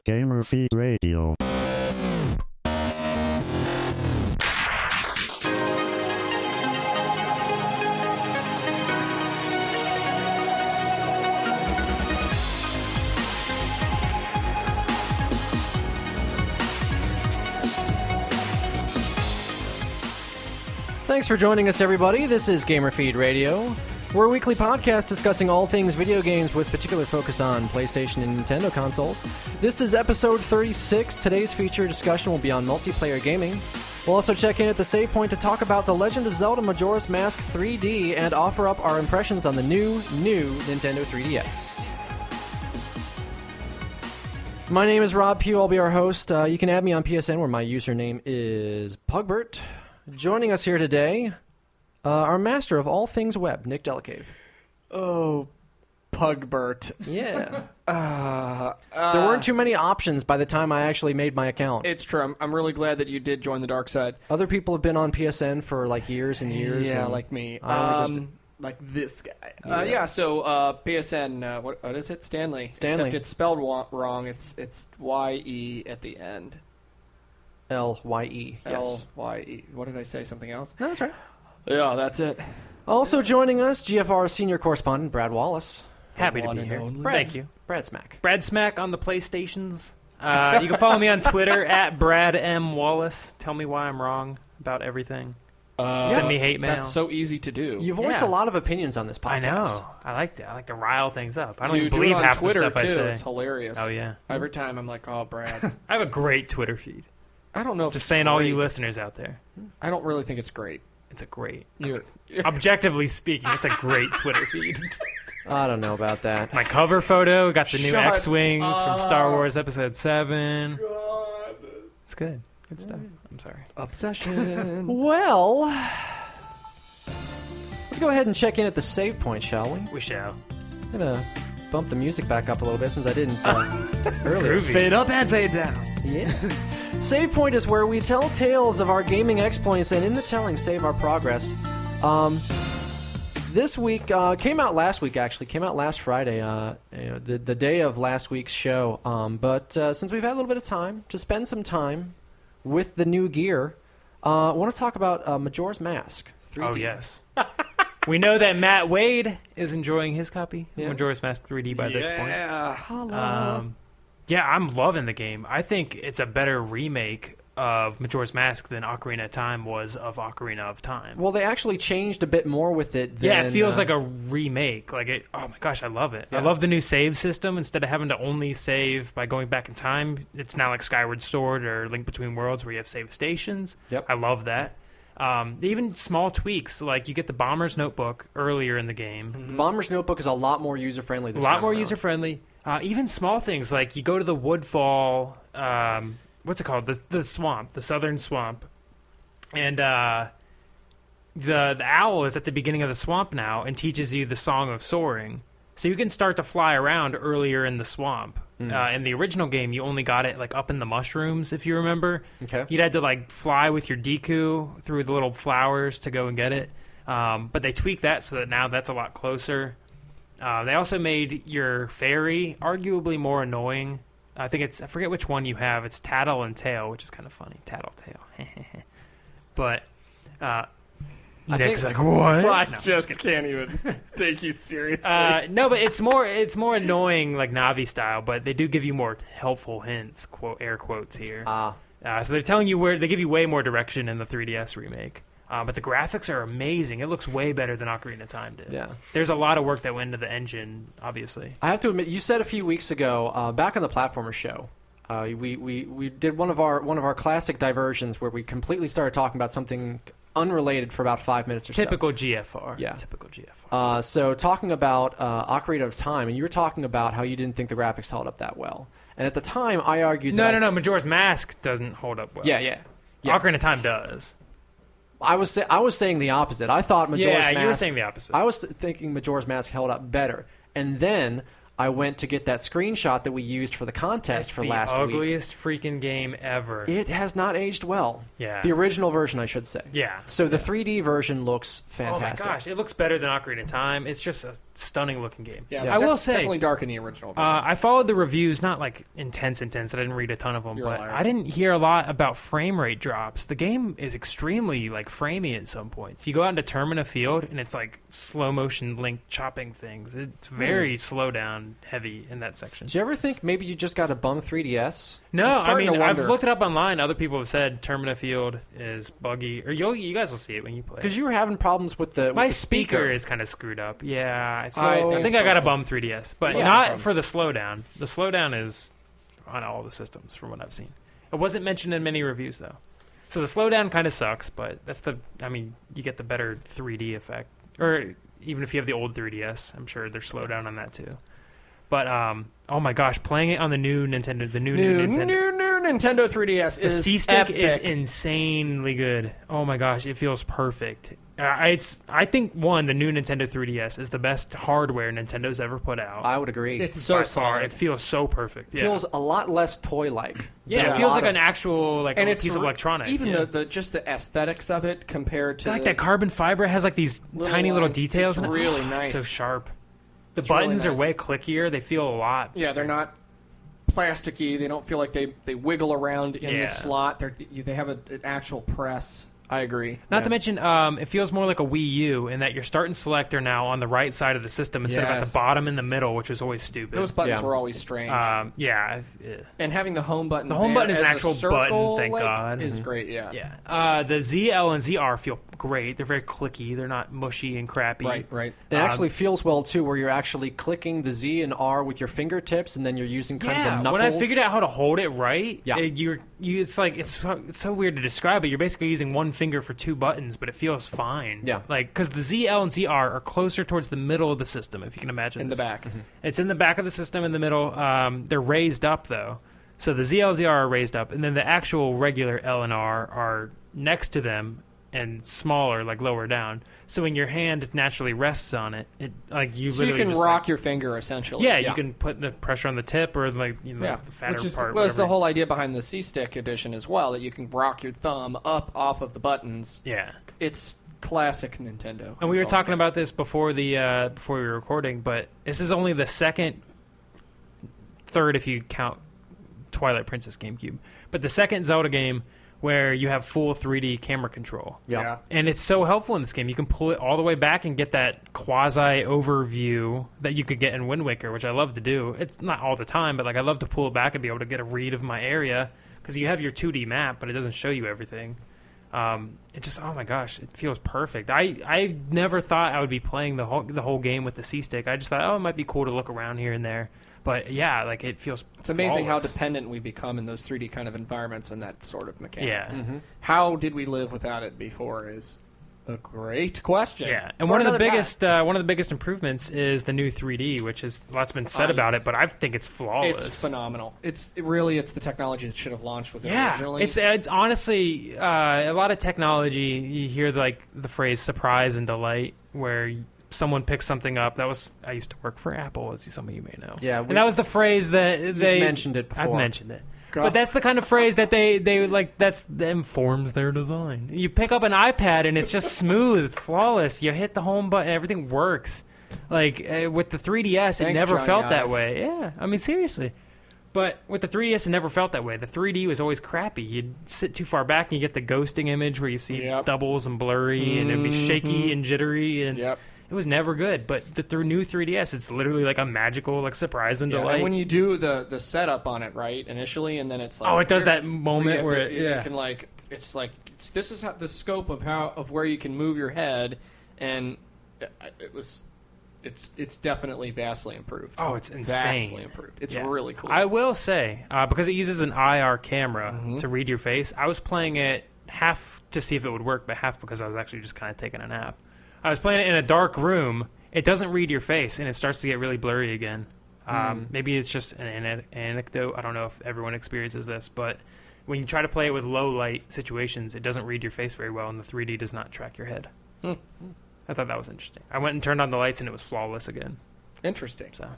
Gamer Feed Radio. Thanks for joining us, everybody. This is Gamer Feed Radio. We're a weekly podcast discussing all things video games with particular focus on PlayStation and Nintendo consoles. This is episode 36. Today's feature discussion will be on multiplayer gaming. We'll also check in at the save point to talk about The Legend of Zelda Majora's Mask 3D and offer up our impressions on the new Nintendo 3DS. My name is Rob Pugh. I'll be our host. You can add me on PSN where my username is Pugbert. Joining us here today, our master of all things web, Nick Delicave. Oh, Pugbert. Yeah. There weren't too many options by the time I actually made my account. It's true. I'm really glad that you did join the dark side. Other people have been on PSN for like years and years. Yeah, and like me. like this guy. So PSN, what is it? Stanley. Except it's spelled wrong. It's Y-E at the end. L-Y-E. Yes. L-Y-E. What did I say? Something else? No, that's right. Yeah, that's it. Also joining us, GFR senior correspondent Brad Wallace. Happy to be here. Thank you. Brad Smack. Brad Smack on the PlayStations. You can follow me on Twitter at Brad M. Wallace. Tell me why I'm wrong about everything. Send me hate mail. That's so easy to do. You voiced a lot of opinions on this podcast. I know. I like that. I like to rile things up. I don't you even do believe it on half Twitter the stuff too. I say. It's hilarious. Oh, yeah. Every time I'm like, oh, Brad. I have a great Twitter feed. I don't know if Just it's saying, all you great. listeners out there. I don't really think it's great. It's a great. You- Objectively speaking, it's a great Twitter feed. I don't know about that. My cover photo got the new Shut X-Wings from Star Wars Episode 7. God. It's good. Good stuff. I'm sorry. Obsession. Well, let's go ahead and check in at the save point, shall we? We shall. I'm going to bump the music back up a little bit since I didn't earlier. Groovy. Fade up and fade down. Yeah. Save point is where we tell tales of our gaming exploits and in the telling save our progress. This week came out last week, actually. Came out last Friday, the day of last week's show. But since we've had a little bit of time to spend some time with the new gear, I want to talk about Majora's Mask 3D. Oh, yes. We know that Matt Wade is enjoying his copy of Yeah. Majora's Mask 3D by this point. Yeah. Yeah, I'm loving the game. I think it's a better remake of Majora's Mask than Ocarina of Time was of Ocarina of Time. Well, they actually changed a bit more with it. Than, Yeah, it feels like a remake. Like it. Oh my gosh, I love it. Yeah. I love the new save system. Instead of having to only save by going back in time, it's now like Skyward Sword or Link Between Worlds where you have save stations. Yep. I love that. Even small tweaks, like you get the Bomber's Notebook earlier in the game. The Bomber's Notebook is a lot more user-friendly this A lot time more around. user-friendly. Even small things, like you go to the Woodfall, what's it called? The swamp, the southern swamp. And the owl is at the beginning of the swamp now and teaches you the Song of Soaring. So you can start to fly around earlier in the swamp. In the original game, you only got it like up in the mushrooms, if you remember. Okay. You'd had to like fly with your Deku through the little flowers to go and get it. But they tweaked that so that now that's a lot closer. They also made your fairy arguably more annoying. I forget which one you have. It's Tattle and Tail, which is kind of funny. Tattletale. But Nick's like, what? I No, just can't even take you seriously. no, but it's more annoying, like Navi style. But they do give you more helpful hints, air quotes here. So they're telling you they give you way more direction in the 3DS remake. But the graphics are amazing. It looks way better than Ocarina of Time did. Yeah. There's a lot of work that went into the engine, obviously. I have to admit, you said a few weeks ago, back on the Platformer show, we did one of our classic diversions where we completely started talking about something unrelated for about 5 minutes or Typical GFR. Yeah. Typical GFR. So talking about Ocarina of Time, and you were talking about how you didn't think the graphics held up that well. And at the time, I argued that... No. Majora's Mask doesn't hold up well. Yeah. Ocarina of Time does. I was saying the opposite. I thought Majora's Mask... you were saying the opposite. I was thinking Majora's Mask held up better. And then I went to get that screenshot that we used for the contest for last week. The ugliest freaking game ever. It has not aged well. Yeah. The original version, I should say. Yeah. So the 3D version looks fantastic. Oh my gosh, it looks better than Ocarina of Time. It's just a stunning looking game. Yeah, I will say, definitely dark in the original version. I followed the reviews, not like intense. I didn't read a ton of them, but I didn't hear a lot about frame rate drops. The game is extremely like framey at some points. You go out and determine a field, and it's like slow motion Link chopping things. It's very slow down heavy in that section. Do you ever think maybe you just got a bum 3DS? No, I mean, I've looked it up online. Other people have said Termina Field is buggy. Or you guys will see it when you play. Because you were having problems with the speaker is kind of screwed up. Yeah, So I think I got a bum 3DS, but not for the slowdown. The slowdown is on all the systems from what I've seen. It wasn't mentioned in many reviews though. So the slowdown kind of sucks, but you get the better 3D effect. Or even if you have the old 3DS, I'm sure there's slowdown on that too. But oh my gosh, playing it on the new Nintendo, new Nintendo 3DS the C-Stick is insanely good. Oh my gosh, it feels perfect. I think the new Nintendo 3DS is the best hardware Nintendo's ever put out. I would agree. It's so far. It feels so perfect. It feels a lot less toy-like. Yeah, it feels like an actual piece of electronics. Even just the aesthetics of it compared to that carbon fiber has like these tiny little details. It's really nice. So sharp. The buttons are way clickier. They feel a lot. Yeah, they're not plasticky. They don't feel like they wiggle around in the slot. They have an actual press. I agree. Not to mention, it feels more like a Wii U in that your start and select are now on the right side of the system instead of at the bottom in the middle, which was always stupid. Those buttons were always strange. And having the home button. The home button is an actual button, thank God. Is great, yeah. Yeah. The ZL and ZR feel great. They're very clicky. They're not mushy and crappy. Right. It actually feels well, too, where you're actually clicking the Z and R with your fingertips, and then you're using kind of the knuckles. When I figured out how to hold it right, it's so weird to describe, but you're basically using one finger for two buttons, but it feels fine. Yeah. Because the ZL and ZR are closer towards the middle of the system, if you can imagine. In the back. Mm-hmm. It's in the back of the system in the middle. They're raised up, though. So the ZL, ZR are raised up, and then the actual regular L and R are next to them and smaller, like lower down. So when your hand naturally rests on it, so you can rock your finger essentially. Yeah, you can put the pressure on the tip or the fatter part. Was the whole idea behind the C-Stick edition as well, that you can rock your thumb up off of the buttons. Yeah, it's classic Nintendo. And we were talking about this before we were recording, but this is only the third if you count Twilight Princess GameCube, but the second Zelda game where you have full 3D camera control. Yeah. And it's so helpful in this game. You can pull it all the way back and get that quasi-overview that you could get in Wind Waker, which I love to do. It's not all the time, but I love to pull it back and be able to get a read of my area, because you have your 2D map, but it doesn't show you everything. It just, oh my gosh, it feels perfect. I never thought I would be playing the whole game with the C-Stick. I just thought, it might be cool to look around here and there. But yeah, it feels. It's amazing how dependent we become in those 3D kind of environments and that sort of mechanic. Yeah. Mm-hmm. How did we live without it before is a great question. Yeah, and one of the biggest improvements is the new 3D, which is lots been said about it, but I think it's flawless. It's phenomenal. It's the technology that should have launched with it originally. It's honestly a lot of technology. You hear the phrase "surprise and delight," where someone picks something up. I used to work for Apple, as some of you may know. Yeah, and that was the phrase that they mentioned it before. I've mentioned it. God. But that's the kind of phrase that they that informs their design. You pick up an iPad and it's just smooth, it's flawless. You hit the home button, everything works. With the 3DS, it never felt that way. Yeah, I mean seriously. But with the 3DS, it never felt that way. The 3D was always crappy. You'd sit too far back and you get the ghosting image where you see doubles and blurry and it'd be shaky and jittery and. Yep. It was never good, but the new 3DS, it's literally like a magical surprise and delight. And when you do the setup on it right initially, and then it's it does that moment where you can this is the scope of where you can move your head, and it's definitely vastly improved. Oh, it's insane! Vastly improved. It's really cool. I will say because it uses an IR camera to read your face. I was playing it half to see if it would work, but half because I was actually just kind of taking a nap. I was playing it in a dark room. It doesn't read your face, and it starts to get really blurry again. Maybe it's just an anecdote. I don't know if everyone experiences this, but when you try to play it with low light situations, it doesn't read your face very well, and the 3D does not track your head. I thought that was interesting. I went and turned on the lights, and it was flawless again. Interesting. So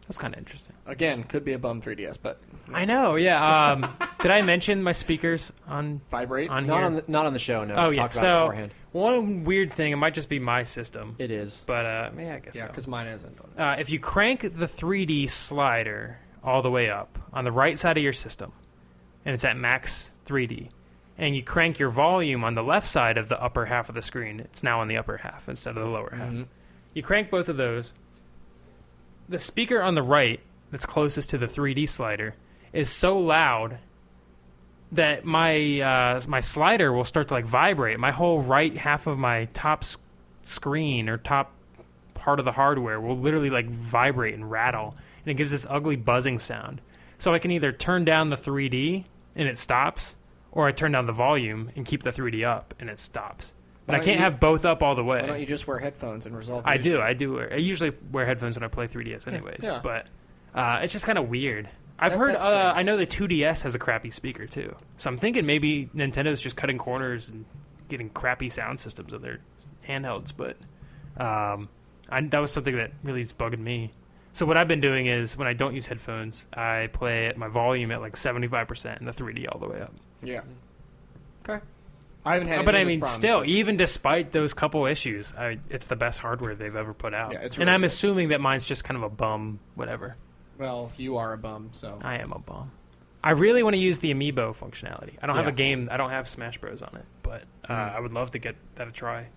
that's kind of interesting. Again, could be a bum 3DS, but I know. Yeah. Did I mention my speakers on vibrate? on Not here? not on the show. No. Oh yeah. Talked about it beforehand. One weird thing, it might just be my system. It is. But yeah, I guess Yeah, so. because mine isn't. If you crank the 3D slider all the way up on the right side of your system, and it's at max 3D, and you crank your volume on the left side of the upper half of the screen, it's now on the upper half instead of the lower half. You crank both of those. The speaker on the right that's closest to the 3D slider is so loud that my my slider will start to like vibrate. My whole right half of my top screen or top part of the hardware will literally like vibrate and rattle, and it gives this ugly buzzing sound. So I can either turn down the 3D and it stops, or I turn down the volume and keep the 3D up and it stops. But I can't have both up all the way. Why don't you just wear headphones and resolve the I issue? do. I usually wear headphones when I play 3DS anyways. Yeah. But it's just kind of weird. I've heard, I know the 2DS has a crappy speaker too. So I'm thinking maybe Nintendo's just cutting corners and getting crappy sound systems on their handhelds. But that was something that really is bugging me. So what I've been doing is when I don't use headphones, I play at my volume at like 75% and the 3D all the way up. Yeah. Okay. I haven't had but any I mean, problems, still, but even despite those couple issues, it's the best hardware they've ever put out. Yeah, it's and really I'm good. assuming that mine's just kind of a bum, whatever. Well, you are a bum, so I am a bum. I really want to use the amiibo functionality. I don't have Yeah. a game. I don't have Smash Bros on it, but I would love to get that a try.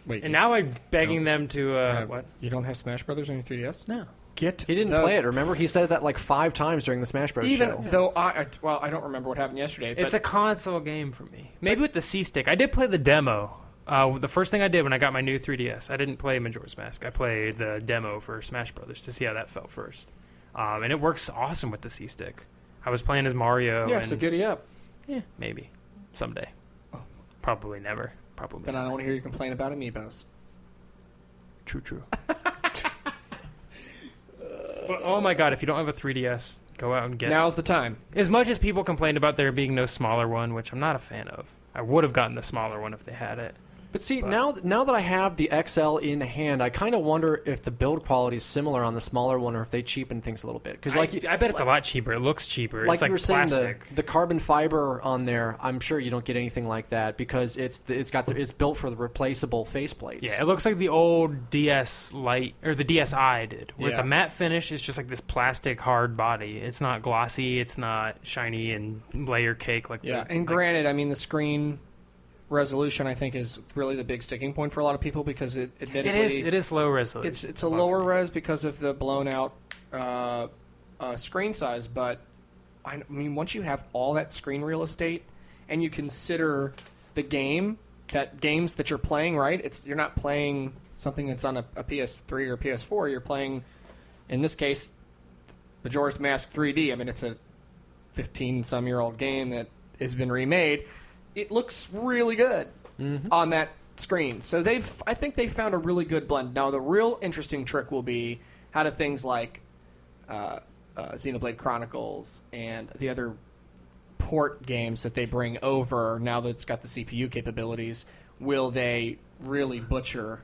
Wait. And now I'm begging them to what? You don't have Smash Brothers on your 3DS? No. Get He didn't play it. Remember, he said that like 5 times during the Smash Bros. Even show. though I don't remember what happened yesterday. But It's a console game for me. Maybe with the C-Stick. I did play the demo. The first thing I did when I got my new 3DS, I didn't play Majora's Mask. I played the demo for Smash Brothers to see how that felt first. And it works awesome with the C-Stick. I was playing as Mario. yeah, and, so giddy up. Yeah, maybe. Someday. Probably never. Probably Then I don't want to hear you complain about amiibos. True. But, oh my god, if you don't have a 3DS, go out and get it. Now's the time. As much as people complained about there being no smaller one, which I'm not a fan of, I would have gotten the smaller one if they had it. But see, now that I have the XL in hand, I kind of wonder if the build quality is similar on the smaller one, or if they cheapen things a little bit. Because I bet it's a lot cheaper. It looks cheaper. Like it's like you were saying, plastic. the carbon fiber on there, I'm sure you don't get anything like that because it's built for the replaceable faceplates. Yeah, it looks like the old DS Lite or the DSi did, where it's a Yeah. matte finish. It's just like this plastic hard body. It's not glossy. It's not shiny and layer cake like Yeah, the, and like, granted, I mean the screen resolution I think is really the big sticking point for a lot of people because it admittedly it is low resolution. it's a lower res because of the blown out screen size, but I mean once you have all that screen real estate and you consider the games that you're playing, right? You're not playing something that's on a PS3 or PS4. You're playing, in this case, Majora's Mask 3D. I mean, it's a 15-some-year-old game that has been remade. It looks really good on that screen. So I think they found a really good blend. Now, the real interesting trick will be how do things like Xenoblade Chronicles and the other port games that they bring over, now that it's got the CPU capabilities, will they really butcher?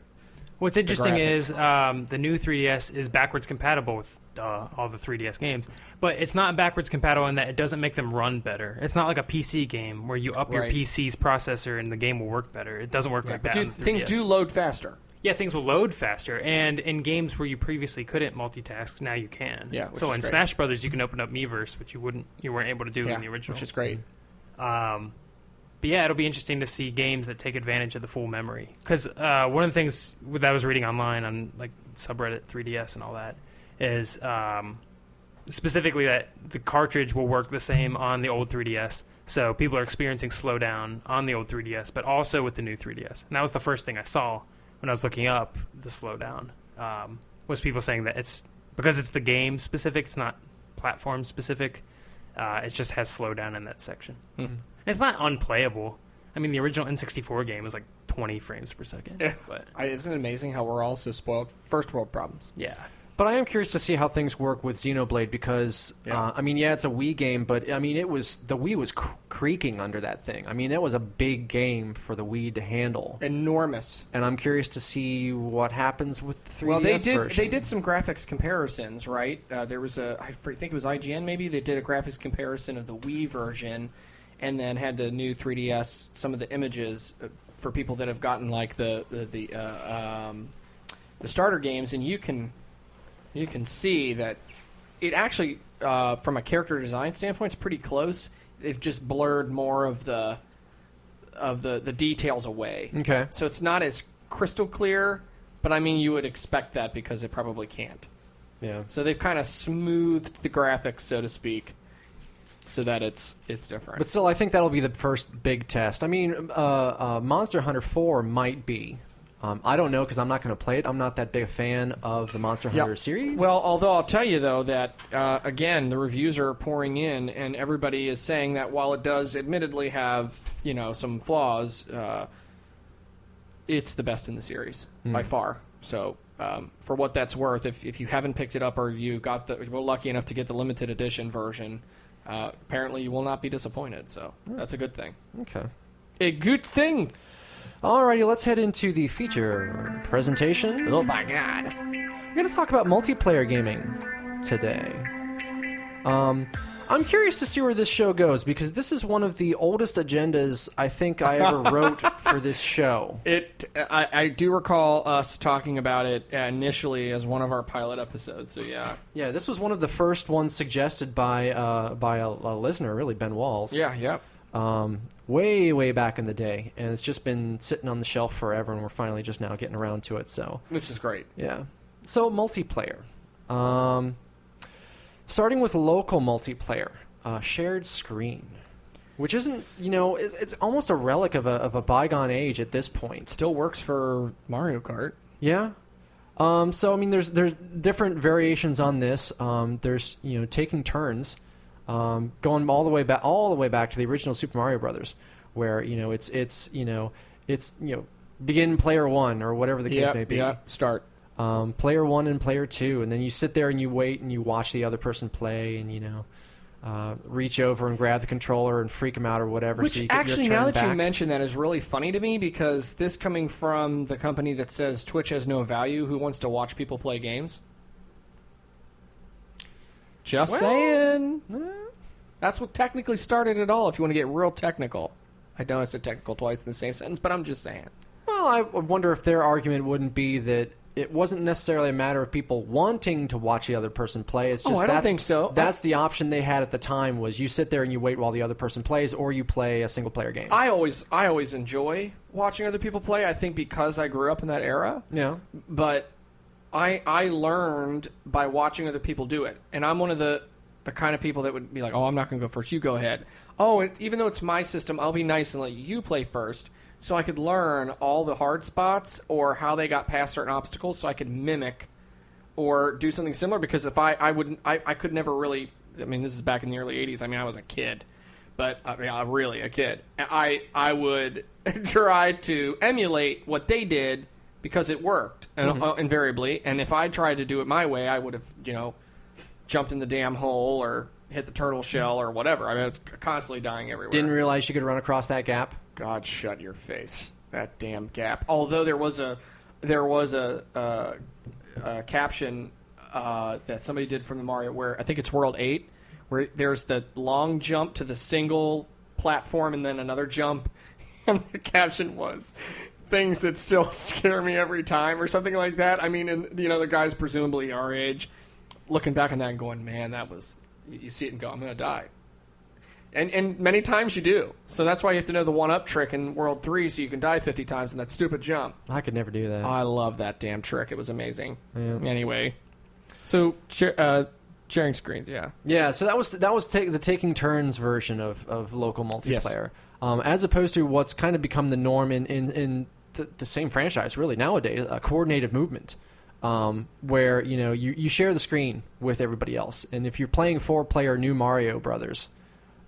What's interesting graphics. is the new 3DS is backwards compatible with all the 3DS games, but it's not backwards compatible in that it doesn't make them run better. It's not like a PC game where you up your Right. PC's processor and the game will work better. It doesn't work like But that. on the things 3DS. do load faster. Yeah, things will load faster, and in games where you previously couldn't multitask, now you can. Yeah, which so is in great. Smash Brothers, you can open up Miiverse, which you weren't able to do in the original. which is great. But yeah, it'll be interesting to see games that take advantage of the full memory. Because one of the things that I was reading online on like subreddit 3DS and all that is specifically that the cartridge will work the same on the old 3DS. So people are experiencing slowdown on the old 3DS, but also with the new 3DS. And that was the first thing I saw when I was looking up the slowdown. Was people saying that it's because it's the game specific, it's not platform specific. It just has slowdown in that section. Mm-hmm. It's not unplayable. I mean, the original N64 game was like 20 frames per second. Yeah. But Isn't it amazing how we're all so spoiled? First world problems. yeah. But I am curious to see how things work with Xenoblade because, I mean, yeah, it's a Wii game, but I mean, the Wii was creaking under that thing. I mean, that was a big game for the Wii to handle. Enormous. And I'm curious to see what happens with the 3DS Well, version. they did some graphics comparisons, right? There was I think it was IGN maybe. They did a graphics comparison of the Wii version, and then had the new 3DS. Some of the images for people that have gotten like the starter games, and you can see that it actually, from a character design standpoint, is pretty close. They've just blurred more of the details away. Okay. So it's not as crystal clear, but I mean, you would expect that because it probably can't. Yeah. So they've kind of smoothed the graphics, so to speak, so that it's different. But still, I think that'll be the first big test. I mean, Monster Hunter 4 might be. I don't know because I'm not going to play it. I'm not that big a fan of the Monster Hunter series. Well, although I'll tell you, though, that, again, the reviews are pouring in, and everybody is saying that while it does admittedly have, some flaws, it's the best in the series by far. So for what that's worth, if you haven't picked it up or you were lucky enough to get the limited edition version, apparently you will not be disappointed. So that's a good thing. Okay. A good thing. Alrighty, let's head into the feature presentation. Oh my god. We're going to talk about multiplayer gaming today. I'm curious to see where this show goes because this is one of the oldest agendas I think I ever wrote for this show. I do recall us talking about it initially as one of our pilot episodes, so yeah. Yeah, this was one of the first ones suggested by a listener, really, Ben Walls. Yeah. Way back in the day, and it's just been sitting on the shelf forever, and we're finally just now getting around to it. So, which is great. Yeah. So multiplayer, starting with local multiplayer, shared screen, which isn't it's almost a relic of a bygone age at this point. Still works for Mario Kart. Yeah. So I mean, there's different variations on this. There's taking turns. Going all the way back to the original Super Mario Brothers, where it's begin player one or whatever the case may be. Yeah, start. Player one and player two, and then you sit there and you wait and you watch the other person play, and reach over and grab the controller and freak them out or whatever. Which so you get actually, your turn now that back. you mention that, is really funny to me because this coming from the company that says Twitch has no value, who wants to watch people play games? Just saying. That's what technically started it all, if you want to get real technical. I know I said technical twice in the same sentence, but I'm just saying. Well, I wonder if their argument wouldn't be that it wasn't necessarily a matter of people wanting to watch the other person play. It's just I don't think so. That's the option they had at the time, was you sit there and you wait while the other person plays, or you play a single-player game. I always enjoy watching other people play, I think because I grew up in that era. Yeah. But I learned by watching other people do it. And I'm one of the kind of people that would be like, oh, I'm not going to go first. You go ahead. Oh, even though it's my system, I'll be nice and let you play first so I could learn all the hard spots or how they got past certain obstacles so I could mimic or do something similar. Because if I could never really, I mean, this is back in the early 80s. I mean, I was a kid. But, really a kid. I would try to emulate what they did because it worked invariably. And if I tried to do it my way, I would have, jumped in the damn hole or hit the turtle shell or whatever. I mean, it's constantly dying everywhere. Didn't realize you could run across that gap. God, shut your face. That damn gap. Although there was a caption that somebody did from the Mario where I think it's World 8, where there's the long jump to the single platform and then another jump, and the caption was things that still scare me every time or something like that. I mean, and the guys presumably our age looking back on that and going, man, that was, you see it and go, I'm going to die. And many times you do. So that's why you have to know the one-up trick in World 3 so you can die 50 times in that stupid jump. I could never do that. I love that damn trick. It was amazing. Yeah. Anyway. So, sharing screens, yeah. Yeah, so that was the taking turns version of local multiplayer. Yes. As opposed to what's kind of become the norm in the same franchise, really, nowadays, a coordinated movement. Where you share the screen with everybody else, and if you're playing 4-player New Mario Brothers,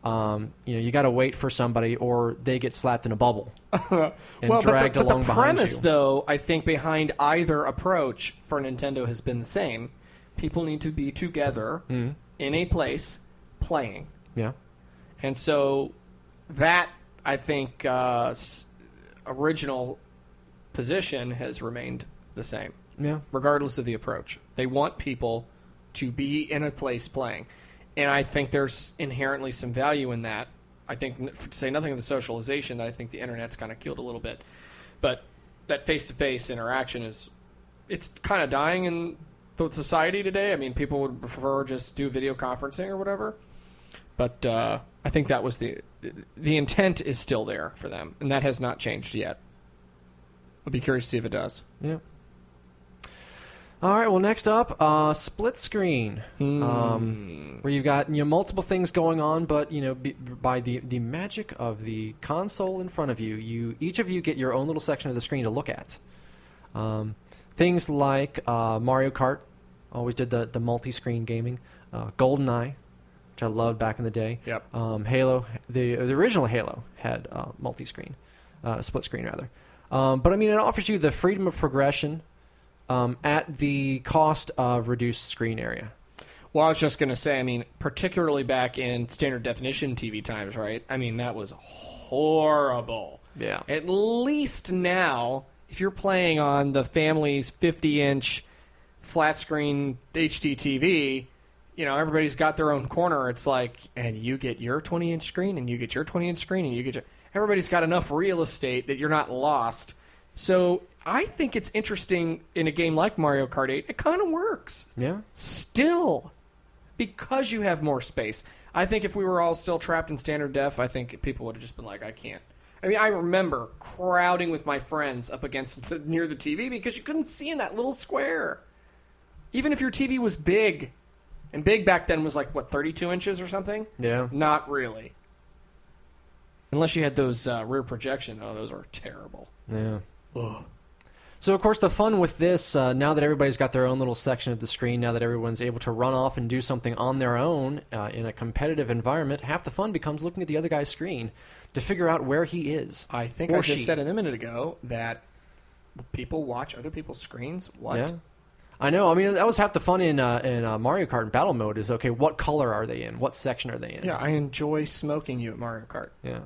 you got to wait for somebody, or they get slapped in a bubble and dragged along behind you. The premise, though, I think behind either approach for Nintendo has been the same, people need to be together in a place playing. Yeah. And so that, I think, original position has remained the same. Yeah. Regardless of the approach. They want people to be in a place playing. And I think there's inherently some value in that. I think, to say nothing of the socialization, that I think the internet's kind of killed a little bit. But that face-to-face interaction it's kind of dying in the society today. I mean, people would prefer just do video conferencing or whatever. But I think that was the intent is still there for them, and that has not changed yet. I'll be curious to see if it does. Yeah. All right. Well, next up, split screen, where you've got multiple things going on, but by the magic of the console in front of you, each of you get your own little section of the screen to look at. Things like Mario Kart, always did the multi-screen gaming. GoldenEye, which I loved back in the day. Yep. Halo, the original Halo had multi-screen, split screen rather. But I mean, it offers you the freedom of progression at the cost of reduced screen area. Well, I was just going to say, I mean, particularly back in standard definition TV times, right? I mean, that was horrible. Yeah. At least now, if you're playing on the family's 50-inch flat screen HD TV, everybody's got their own corner. It's like, and you get your 20-inch screen, and you get your 20-inch screen, and you get your... Everybody's got enough real estate that you're not lost. So I think it's interesting in a game like Mario Kart 8. It kind of works. Yeah. Still, because you have more space. I think if we were all still trapped in standard def, I think people would have just been like, I can't. I mean, I remember crowding with my friends up against near the TV because you couldn't see in that little square. Even if your TV was big, and big back then was like, 32 inches or something? Yeah. Not really. Unless you had those rear projection. Oh, those are terrible. Yeah. Ugh. So, of course, the fun with this, now that everybody's got their own little section of the screen, now that everyone's able to run off and do something on their own in a competitive environment, half the fun becomes looking at the other guy's screen to figure out where he is. I think I just said a minute ago that people watch other people's screens. What? Yeah. I know. I mean, that was half the fun in Mario Kart in battle mode is, okay, what color are they in? What section are they in? Yeah, I enjoy smoking you at Mario Kart. Yeah.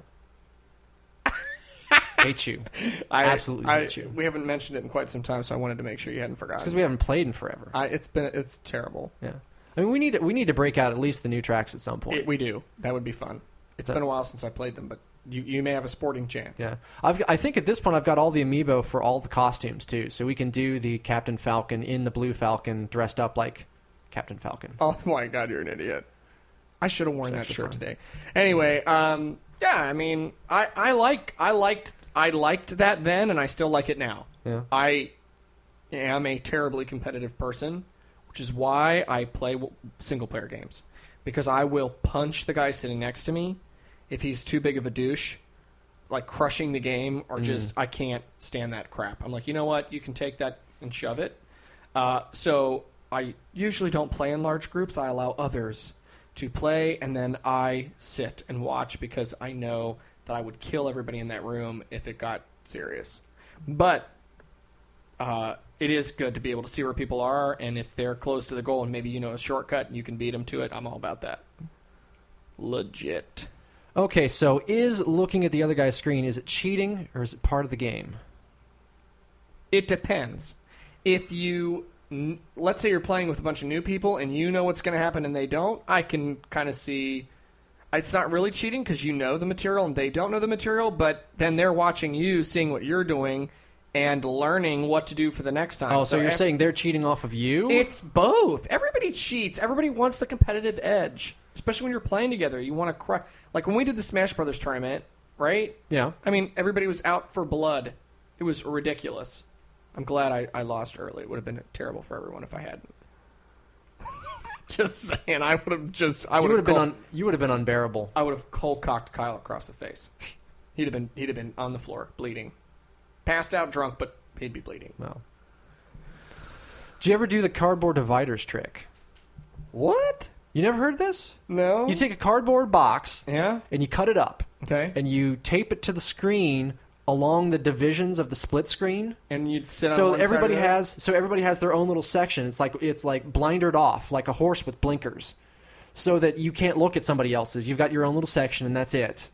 Hate you. I absolutely hate you. We haven't mentioned it in quite some time, so I wanted to make sure you hadn't forgotten. It's because we haven't played in forever. It's terrible. Yeah. I mean, we need to break out at least the new tracks at some point. We do. That would be fun. It's been a while since I played them, but you may have a sporting chance. Yeah. I think at this point I've got all the amiibo for all the costumes too, so we can do the Captain Falcon in the Blue Falcon dressed up like Captain Falcon. Oh my God, you're an idiot! I should have worn that shirt today. Anyway, yeah. I mean, I liked that then, and I still like it now. Yeah. I am a terribly competitive person, which is why I play single-player games. Because I will punch the guy sitting next to me if he's too big of a douche, like crushing the game, or just, I can't stand that crap. I'm like, you know what? You can take that and shove it. So I usually don't play in large groups. I allow others to play, and then I sit and watch because I know that I would kill everybody in that room if it got serious. But it is good to be able to see where people are, and if they're close to the goal and maybe you know a shortcut and you can beat them to it, I'm all about that. Legit. Okay, so is looking at the other guy's screen, is it cheating or is it part of the game? It depends. If you, let's say you're playing with a bunch of new people and you know what's going to happen and they don't, I can kind of see... It's not really cheating because you know the material and they don't know the material, but then they're watching you, seeing what you're doing, and learning what to do for the next time. Oh, so you're saying they're cheating off of you? It's both. Everybody cheats. Everybody wants the competitive edge, especially when you're playing together. You want to cry. Like when we did the Smash Brothers tournament, right? Yeah. I mean, everybody was out for blood. It was ridiculous. I'm glad I lost early. It would have been terrible for everyone if I hadn't. Just saying, I would have just. You would have been unbearable. I would have cold cocked Kyle across the face. He'd have been on the floor bleeding, passed out drunk, but he'd be bleeding. No. Did you ever do the cardboard dividers trick? What? You never heard this? No. You take a cardboard box, yeah, and you cut it up, okay, and you tape it to the screen along the divisions of the split screen. And you'd sit on So one everybody side of that? everybody has their own little section. It's like blindered off, like a horse with blinkers, so that you can't look at somebody else's. You've got your own little section, and that's it.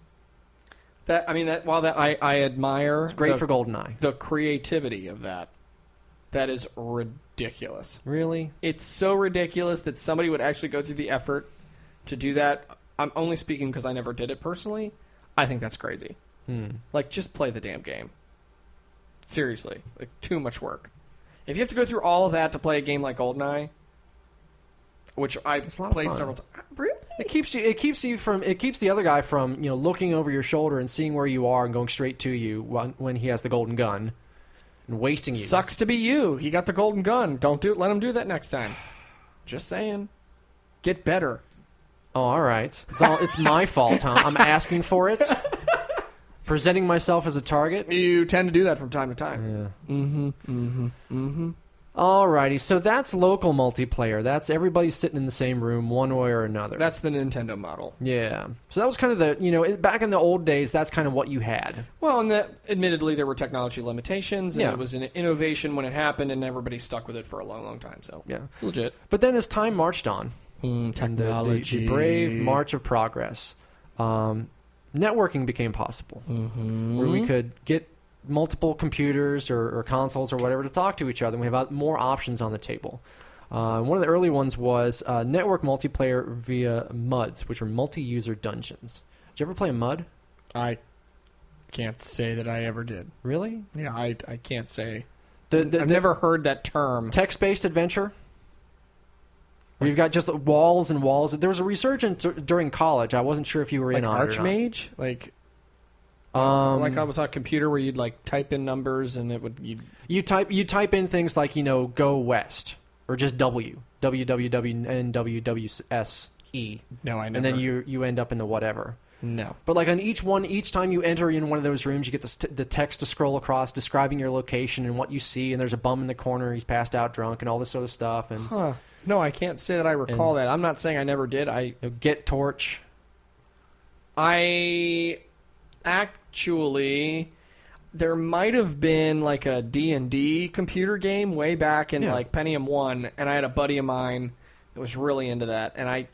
I admire It's great for GoldenEye. the creativity of that. That is ridiculous. Really? It's so ridiculous that somebody would actually go through the effort to do that. I'm only speaking because I never did it personally. I think that's crazy. Like, just play the damn game. Seriously. Like, too much work. If you have to go through all of that to play a game like GoldenEye, which I played several times. Really? It keeps the other guy from looking over your shoulder and seeing where you are and going straight to you when he has the golden gun and wasting you. Sucks to be you. He got the golden gun. Don't do it. Let him do that next time. Just saying. Get better. Oh, all right. It's my fault, huh? I'm asking for it. Presenting myself as a target. You tend to do that from time to time. Yeah. Alrighty, so that's local multiplayer. That's everybody sitting in the same room, one way or another. That's the Nintendo model. Yeah. So that was kind of the back in the old days. That's kind of what you had. Well, and admittedly, there were technology limitations, and Yeah. it was an innovation when it happened, and everybody stuck with it for a long, long time. So Yeah. it's legit. But then as time marched on, Technology, the brave march of progress, networking became possible, where we could get multiple computers or consoles or whatever to talk to each other, and we have more options on the table. One of the early ones was network multiplayer via MUDs, which were multi-user dungeons. Did you ever play a MUD? I can't say that I ever did. Really? Yeah, I can't say. I've never heard that term. Text-based adventure? Where you've got just walls and walls. There was a resurgence during college. I wasn't sure if you were in on it or not. Archmage? Like I was on a computer where you'd like type in numbers and it would you type in things like go west or just WWWNWWSE. No, I never. And then you end up in the whatever. No. But like on each time you enter in one of those rooms, you get the text to scroll across describing your location and what you see, and there's a bum in the corner, he's passed out drunk, and all this sort of stuff. And no, I can't say that I recall that. I'm not saying I never did. Get Torch. I actually, there might have been like a D&D computer game way back in like Pentium 1, and I had a buddy of mine that was really into that, and I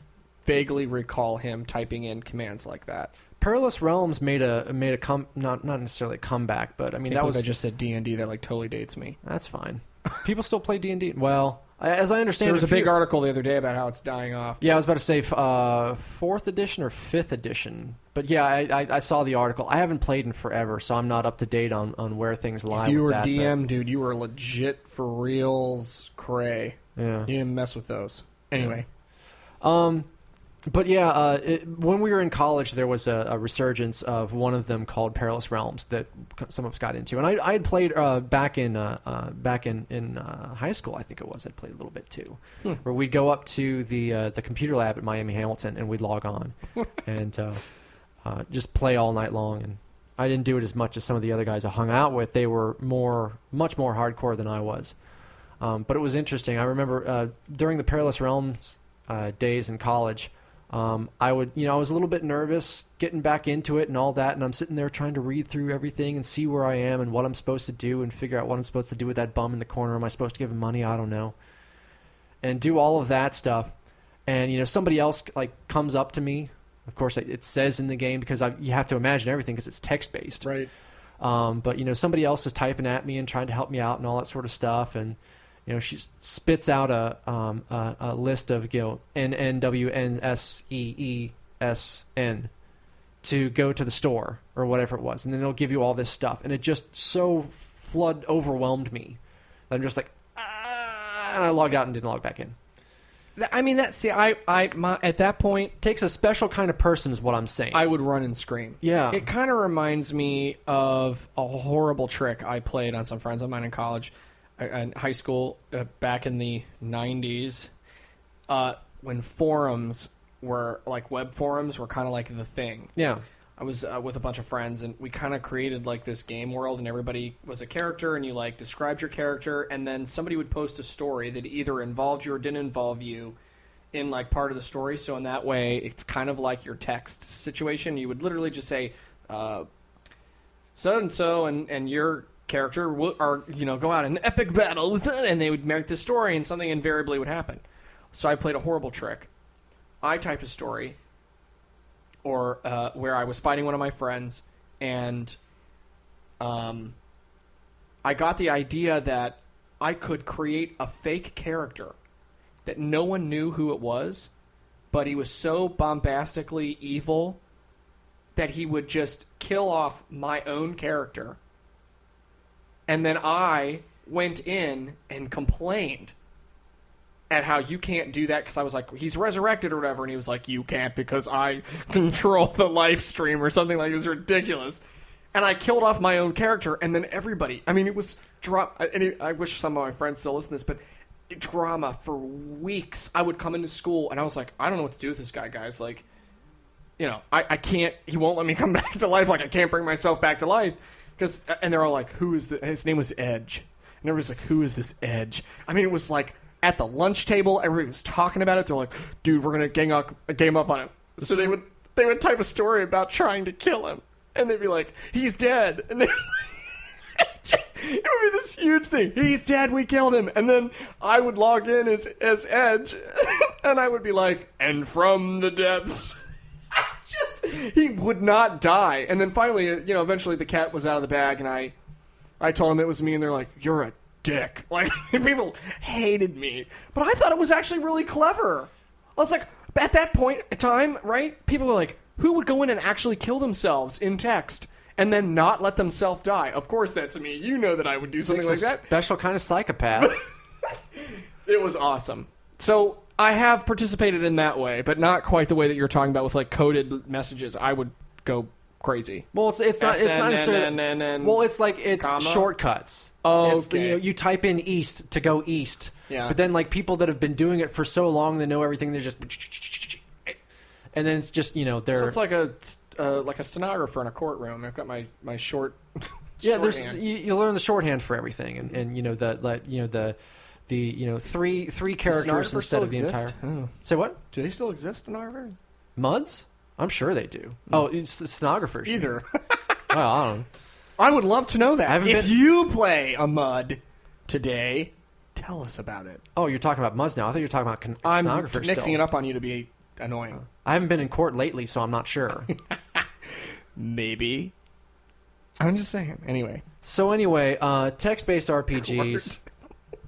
vaguely recall him typing in commands like that. Perilous Realms made a not necessarily a comeback, but I mean I I just said D&D. That like totally dates me. That's fine. People still play D&D. Well, as I understand, there was a big article the other day about how it's dying off. Yeah, I was about to say 4th edition or 5th edition. But yeah, I saw the article. I haven't played in forever, so I'm not up to date on where things lie. If you were that, DM, dude, you were legit for reals cray. Yeah. You didn't mess with those. Anyway. But yeah, when we were in college, there was a resurgence of one of them called Perilous Realms that some of us got into, and I had played back in high school. I think it was. I'd played a little bit too, where we'd go up to the computer lab at Miami Hamilton and we'd log on and just play all night long. And I didn't do it as much as some of the other guys I hung out with. They were much more hardcore than I was, but it was interesting. I remember during the Perilous Realms days in college. I was a little bit nervous getting back into it and all that, and I'm sitting there trying to read through everything and see where I am and what I'm supposed to do and figure out what I'm supposed to do with that bum in the corner. Am I supposed to give him money? I don't know. And do all of that stuff. And, somebody else like comes up to me. Of course, it says in the game because you have to imagine everything because it's text-based. Right. But, somebody else is typing at me and trying to help me out and all that sort of stuff. And she spits out a list of NNWNSEESN to go to the store or whatever it was, and then it'll give you all this stuff, and it just so overwhelmed me that I'm just like, and I logged out and didn't log back in. I mean, at that point, Takes a special kind of person, is what I'm saying. I would run and scream. Yeah. It kind of reminds me of a horrible trick I played on some friends of mine in college. In high school, back in the 90s, when forums were, like web forums were kind of like the thing. Yeah. I was with a bunch of friends, and we kind of created like this game world, and everybody was a character, and you like described your character, and then somebody would post a story that either involved you or didn't involve you in like part of the story. So in that way, it's kind of like your text situation. You would literally just say, so and your character are go out in an epic battle with it, and they would make this story, and something invariably would happen. So I played a horrible trick. I typed a story, or where I was fighting one of my friends, and I got the idea that I could create a fake character that no one knew who it was, but he was so bombastically evil that he would just kill off my own character. And then I went in and complained at how you can't do that, because I was like, he's resurrected or whatever, and he was like, you can't because I control the live stream or something. Like, it was ridiculous. And I killed off my own character, and then everybody, I mean, it was drama. I wish some of my friends still listen to this, but drama for weeks. I would come into school, and I was like, I don't know what to do with this guy, guys. Like, I can't, he won't let me come back to life. Like, I can't bring myself back to life. And they're all like, who is this? His name was Edge. And everybody's like, who is this Edge? I mean, it was like, at the lunch table, everybody was talking about it. They're like, dude, we're going to game up on him. So they would type a story about trying to kill him. And they'd be like, he's dead. And it would be this huge thing. He's dead, we killed him. And then I would log in as Edge. And I would be like, and from the depths. He would not die. And then finally, eventually the cat was out of the bag. And I told him it was me. And they're like, you're a dick. Like, people hated me, but I thought it was actually really clever. I was like, at that point in time, right? People were like, who would go in and actually kill themselves in text and then not let themselves die? Of course, that's me. You know that I would do something like that. Special kind of psychopath. It was awesome. So I have participated in that way, but not quite the way that you're talking about with like coded messages. I would go crazy. Well, it's not necessarily. Well, it's shortcuts. Oh, okay. You type in east to go east. Yeah. But then like people that have been doing it for so long, they know everything. They're just, and then it's just they're. So it's like a stenographer in a courtroom. I've got my short. Yeah, you learn the shorthand for everything, and the three characters instead of the entire. Oh. Say what? Do they still exist, stenographers? MUDs? I'm sure they do. Oh, it's stenographers. Either. Well, I don't know. I would love to know that. If you play a MUD today, tell us about it. Oh, you're talking about MUDs now. I thought you were talking about stenographers. I'm mixing it up on you to be annoying. I haven't been in court lately, so I'm not sure. Maybe. I'm just saying. Anyway. So anyway, text-based RPGs.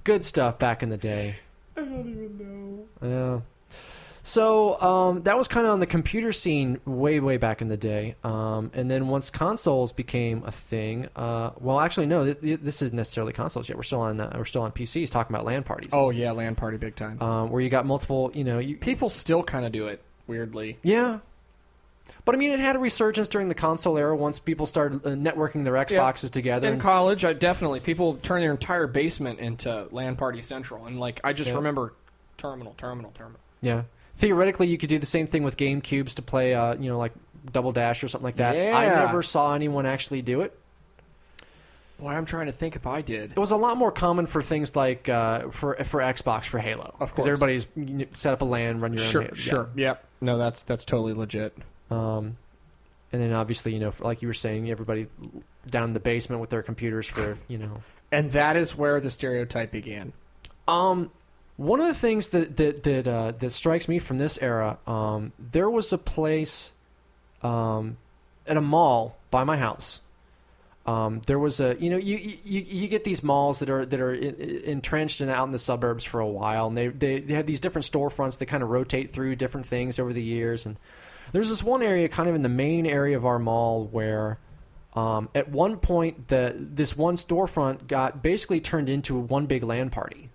Good stuff back in the day. I don't even know. Yeah. So that was kind of on the computer scene way back in the day, and then once consoles became a thing, well, actually no, this isn't necessarily consoles yet. We're still on PCs talking about LAN parties. Oh yeah, LAN party big time. Where you got multiple, people still kind of do it weirdly. Yeah, but I mean, it had a resurgence during the console era once people started networking their Xboxes together. In college, definitely people turned their entire basement into LAN party central, and like I just remember terminal. Yeah. Theoretically, you could do the same thing with GameCubes to play, like Double Dash or something like that. Yeah. I never saw anyone actually do it. Boy, I'm trying to think if I did. It was a lot more common for things like for Xbox for Halo. Of course. Because everybody's set up a LAN, run your own Halo. Sure. Yeah. Yep. No, that's totally legit. And then obviously, like you were saying, everybody down in the basement with their computers for, And that is where the stereotype began. One of the things that strikes me from this era, there was a place at a mall by my house. There was a you get these malls that are entrenched and out in the suburbs for a while, and they have these different storefronts that kind of rotate through different things over the years. And there's this one area kind of in the main area of our mall where at one point this one storefront got basically turned into one big LAN party.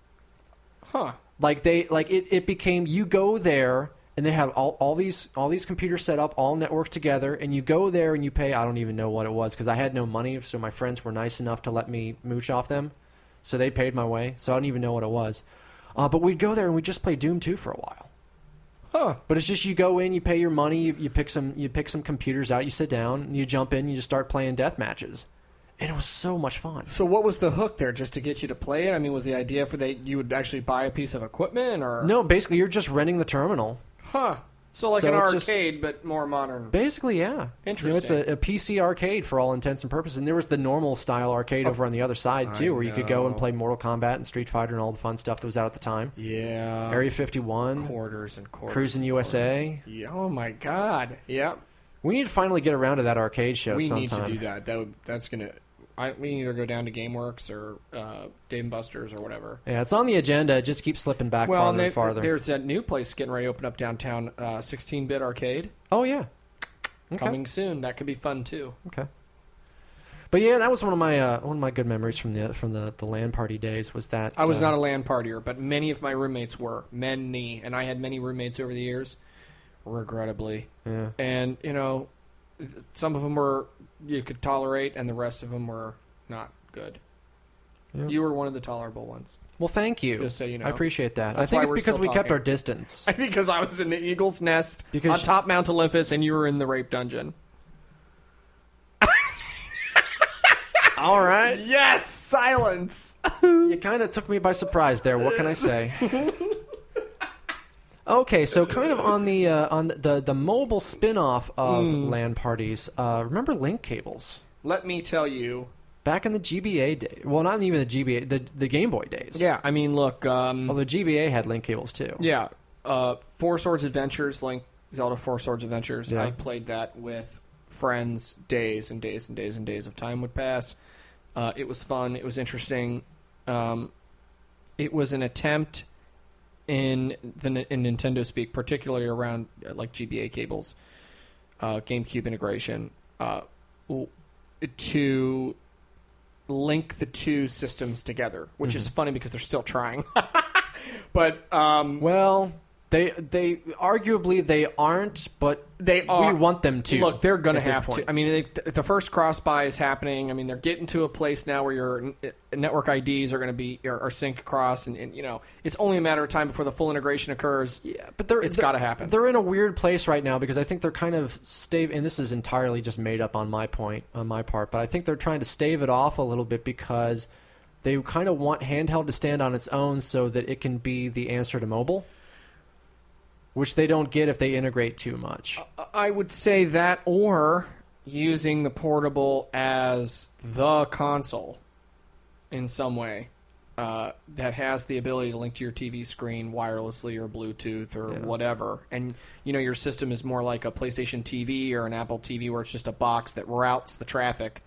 Huh. It became, you go there and they have all these computers set up, all networked together, and you go there and you pay, I don't even know what it was because I had no money, so my friends were nice enough to let me mooch off them, so they paid my way, so I don't even know what it was. But we'd go there and we'd just play Doom 2 for a while. Huh. But it's just you go in, you pay your money, you pick some computers out, you sit down, you jump in, you just start playing death matches. And it was so much fun. So what was the hook there? Just to get you to play it? I mean, was the idea you would actually buy a piece of equipment? Or no, basically you're just renting the terminal. Huh. So like So an it's just- arcade, but more modern. Basically, yeah. Interesting. It's a PC arcade for all intents and purposes. And there was the normal style arcade over on the other side, too, where you could go and play Mortal Kombat and Street Fighter and all the fun stuff that was out at the time. Yeah. Area 51. Quarters and quarters. Cruising USA. Yeah, oh my God. Yep. We need to finally get around to that arcade show We sometime. need to do that. That's going to... we can either go down to GameWorks or Dave & Buster's or whatever. Yeah, it's on the agenda. It just keeps slipping back farther and farther. There's that new place getting ready to open up downtown, 16-bit arcade. Oh, yeah. Okay. Coming soon. That could be fun, too. Okay. But yeah, that was one of my good memories from the LAN party days. Was that I was not a LAN partier, but many of my roommates were. Many. And I had many roommates over the years, regrettably. Yeah. And, some of them were you could tolerate, and the rest of them were not good. Yeah. You were one of the tolerable ones. Well, thank you. Just so you know. I appreciate that. That's I think why it's we're because still we kept talking. our distance. Because I was in the Eagle's Nest Because- on top Mount Olympus, and you were in the rape dungeon. All right. Yes! Silence! You kind of took me by surprise there. What can I say? Okay, so kind of on the mobile spin-off of LAN parties, remember link cables? Let me tell you. Back in the GBA days. Well, not even the GBA, the Game Boy days. Yeah, I mean, look. Although GBA had link cables too. Yeah. Four Swords Adventures, Zelda Four Swords Adventures. Yeah. I played that with friends. Days and days and days and days of time would pass. It was fun. It was interesting. It was an attempt in Nintendo speak, particularly around like GBA cables, GameCube integration, to link the two systems together, which is funny because they're still trying. But Well, they arguably they aren't, but they are. we want them to. Look, they're going to at this have point. to. I mean, the first cross-buy is happening. I mean, they're getting to a place now where your network IDs are going to be are synced across, and it's only a matter of time before the full integration occurs. Yeah, but it's got to happen. They're in a weird place right now because I think they're kind of and this is entirely just made up on my part, but I think they're trying to stave it off a little bit because they kind of want handheld to stand on its own so that it can be the answer to mobile, which they don't get if they integrate too much. I would say that, or using the portable as the console in some way that has the ability to link to your TV screen wirelessly or Bluetooth or whatever. And, your system is more like a PlayStation TV or an Apple TV where it's just a box that routes the traffic.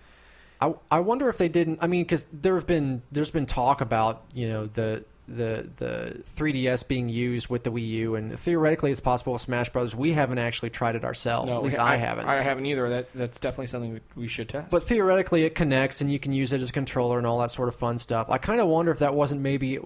I wonder if they didn't. I mean, because there's been talk about the 3DS being used with the Wii U, and theoretically it's possible with Smash Brothers. We haven't actually tried it ourselves. At least I haven't. I haven't either. That's definitely something we should test. But theoretically it connects, and you can use it as a controller and all that sort of fun stuff. I kind of wonder if that wasn't maybe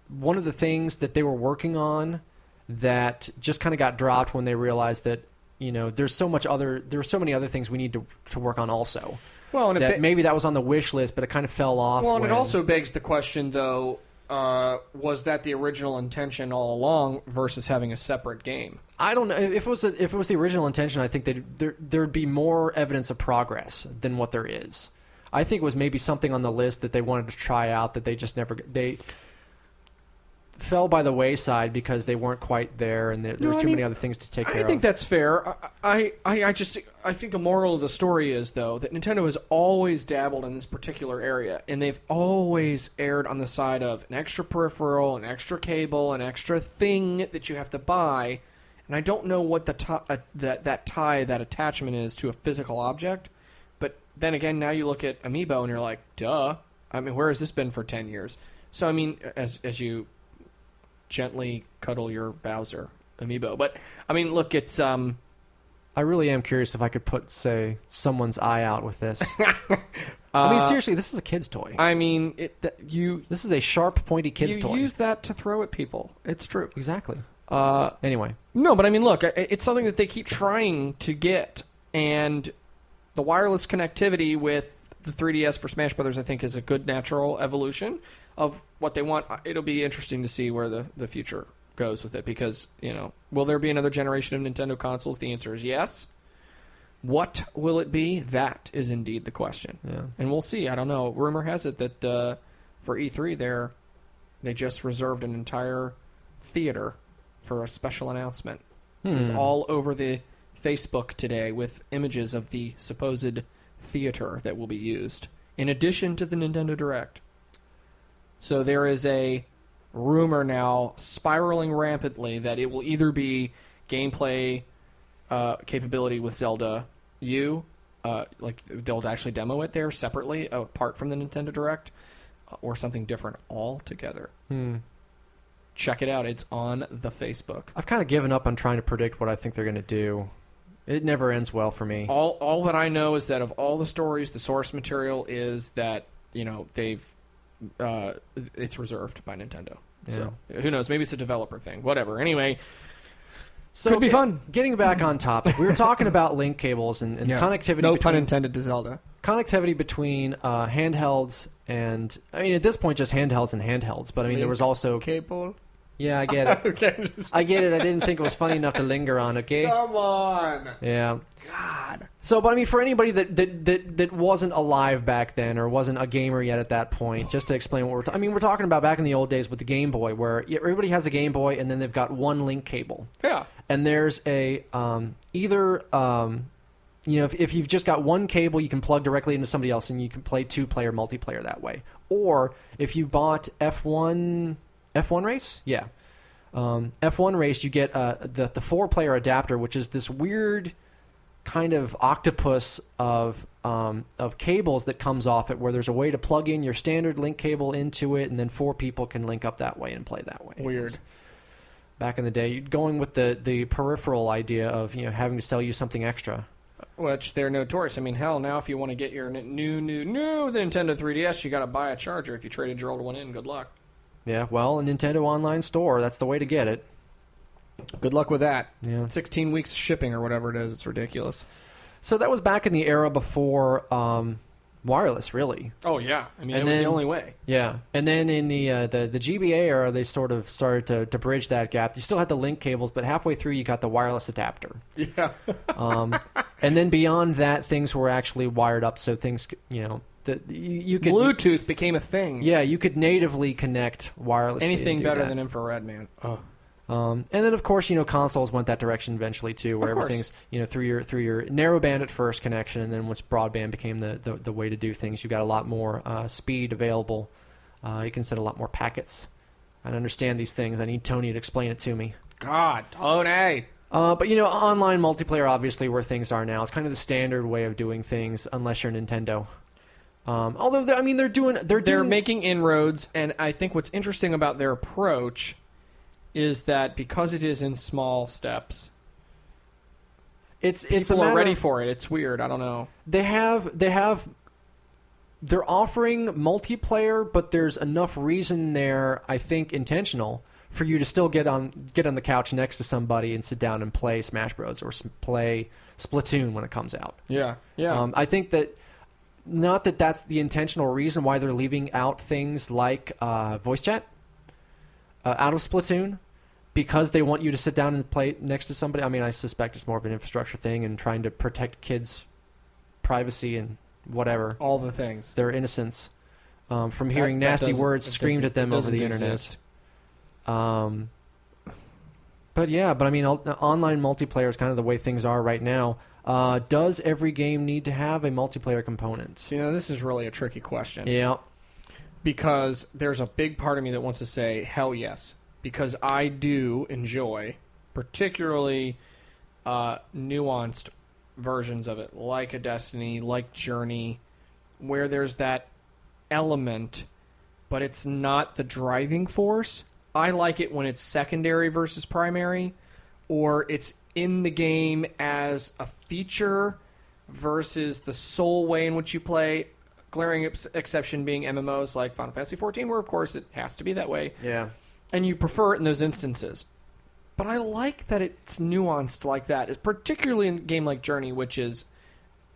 one of the things that they were working on that just kind of got dropped when they realized that there's so many other things we need to work on also. Well, and maybe that was on the wish list, but it kind of fell off. Well, and it also begs the question, though, was that the original intention all along versus having a separate game? I don't know. If it was the original intention, I think there'd be more evidence of progress than what there is. I think it was maybe something on the list that they wanted to try out that they just never they fell by the wayside because they weren't quite there, and there were too many other things to take care of. I think that's fair. I think the moral of the story is, though, that Nintendo has always dabbled in this particular area, and they've always erred on the side of an extra peripheral, an extra cable, an extra thing that you have to buy. And I don't know what that attachment is to a physical object. But then again, now you look at Amiibo and you're like, duh. I mean, where has this been for 10 years? So, I mean, as you gently cuddle your Bowser Amiibo. But, I mean, look, it's... I really am curious if I could put, say, someone's eye out with this. I mean, seriously, this is a kid's toy. I mean, this is a sharp, pointy kid's toy. You use that to throw at people. It's true. Exactly. Anyway. No, but I mean, look, it's something that they keep trying to get, and the wireless connectivity with the 3DS for Smash Brothers, I think, is a good natural evolution of what they want. It'll be interesting to see where the future goes with it, because, will there be another generation of Nintendo consoles? The answer is yes. What will it be? That is indeed the question. Yeah. And we'll see. I don't know. Rumor has it that for E3, they just reserved an entire theater for a special announcement. It was all over the Facebook today with images of the supposed theater that will be used, in addition to the Nintendo Direct. So there is a rumor now spiraling rampantly that it will either be gameplay capability with Zelda U, like they'll actually demo it there separately, apart from the Nintendo Direct, or something different altogether. Check it out. It's on the Facebook. I've kind of given up on trying to predict what I think they're going to do. It never ends well for me. All that I know is that of all the stories, the source material is that, they've it's reserved by Nintendo. Yeah. So who knows? Maybe it's a developer thing. Whatever. Anyway, So could be fun. Getting back on topic, we were talking about link cables and connectivity. No pun intended to Zelda. Connectivity between handhelds and, at this point, just handhelds and handhelds. But there was also cable. Yeah, I get it. Okay. I get it. I didn't think it was funny enough to linger on. Okay. Come on. Yeah. God. So, but for anybody that wasn't alive back then or wasn't a gamer yet at that point, just to explain what we're talking about back in the old days with the Game Boy, where everybody has a Game Boy and then they've got one link cable. Yeah. And there's a if you've just got one cable, you can plug directly into somebody else and you can play 2-player multiplayer that way. Or if you bought F1 race, yeah. F1 race, you get the 4-player adapter, which is this weird kind of octopus of cables that comes off it, where there's a way to plug in your standard link cable into it, and then 4 people can link up that way and play that way. Weird. Back in the day, going with the peripheral idea of having to sell you something extra. Which they're notorious. Hell, now if you want to get your new the Nintendo 3DS, you got to buy a charger. If you traded your old one in, good luck. Yeah, well, a Nintendo online store, that's the way to get it. Good luck with that. Yeah. 16 weeks shipping or whatever it is. It's ridiculous. So that was back in the era before wireless, really. Oh, yeah. It was the only way. Yeah. And then in the GBA era, they sort of started to bridge that gap. You still had the link cables, but halfway through you got the wireless adapter. Yeah. And then beyond that, things were actually wired up, so things, you could... Bluetooth became a thing. Yeah, you could natively connect wirelessly. Anything better than infrared, man. Oh. And then, of course, consoles went that direction eventually too, where everything's through your narrowband at first connection, and then once broadband became the way to do things, you got a lot more speed available. You can send a lot more packets. I understand these things. I need Tony to explain it to me. God, Tony. But online multiplayer, obviously, where things are now, it's kind of the standard way of doing things, unless you're Nintendo. Although they're making inroads, and I think what's interesting about their approach is that because it is in small steps, people are ready for it. It's weird. I don't know. They're offering multiplayer, but there's enough reason there, I think, intentional, for you to still get on the couch next to somebody and sit down and play Smash Bros. Or play Splatoon when it comes out. Yeah, yeah. I think that, not that that's the intentional reason why they're leaving out things like voice chat out of Splatoon, because they want you to sit down and play next to somebody. I suspect it's more of an infrastructure thing and trying to protect kids' privacy and whatever. All the things. Their innocence from hearing nasty words screamed at them over the internet. Online multiplayer is kind of the way things are right now. Does every game need to have a multiplayer component? This is really a tricky question. Yeah. Because there's a big part of me that wants to say, hell yes. Because I do enjoy particularly nuanced versions of it, like a Destiny, like Journey, where there's that element, but it's not the driving force. I like it when it's secondary versus primary, or it's in the game as a feature versus the sole way in which you play. Glaring exception being MMOs like Final Fantasy XIV, where, of course, it has to be that way. Yeah. And you prefer it in those instances. But I like that it's nuanced like that, it's particularly in a game like Journey, which is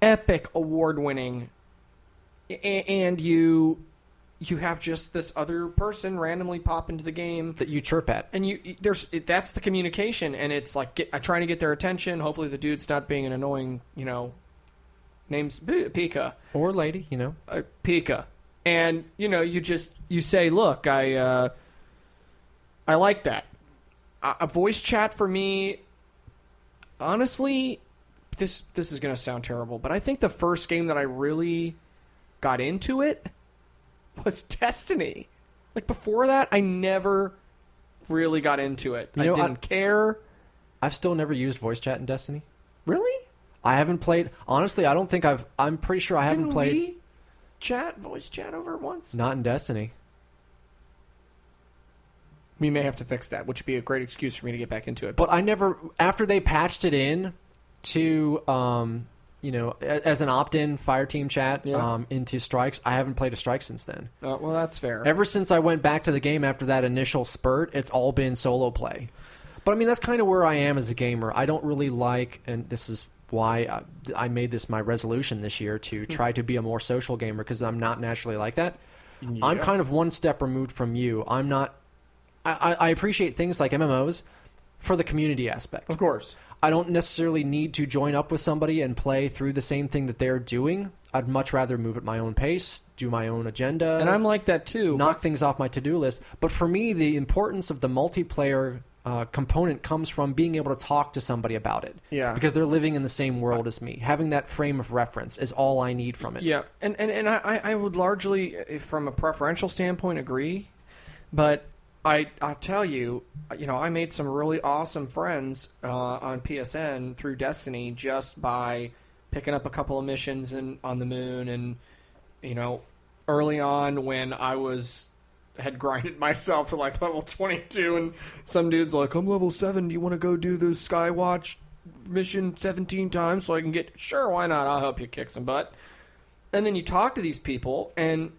epic, award-winning, and you have just this other person randomly pop into the game that you chirp at, and that's the communication, and it's like trying to get their attention. Hopefully, the dude's not being an annoying, name's Pika or lady, Pika, and you say, look, I like that. A voice chat for me honestly, this is going to sound terrible, but I think the first game that I really got into it was Destiny. Like, before that, I never really got into it. I didn't care. I've still never used voice chat in Destiny. Really? I haven't played. Honestly, I don't think I'm pretty sure I haven't played. We voice chat over once? Not in Destiny. We may have to fix that, which would be a great excuse for me to get back into it. But I never, after they patched it in to, as an opt-in Fireteam chat into Strikes, I haven't played a Strike since then. Well, that's fair. Ever since I went back to the game after that initial spurt, it's all been solo play. But I mean, that's kind of where I am as a gamer. I don't really like, and this is why I made this my resolution this year, to try to be a more social gamer, because I'm not naturally like that. Yeah. I'm kind of one step removed from you. I'm not. I appreciate things like MMOs for the community aspect. Of course. I don't necessarily need to join up with somebody and play through the same thing that they're doing. I'd much rather move at my own pace, do my own agenda. And I'm like that too. Knock things off my to-do list. But for me, the importance of the multiplayer component comes from being able to talk to somebody about it. Yeah. Because they're living in the same world as me. Having that frame of reference is all I need from it. Yeah. And I would largely, from a preferential standpoint, agree. But I'll tell you, I made some really awesome friends on PSN through Destiny just by picking up a couple of missions on the moon. And, early on when I had grinded myself to like level 22, and some dude's like, I'm level 7, do you want to go do the Skywatch mission 17 times so I can get... Sure, why not? I'll help you kick some butt. And then you talk to these people, and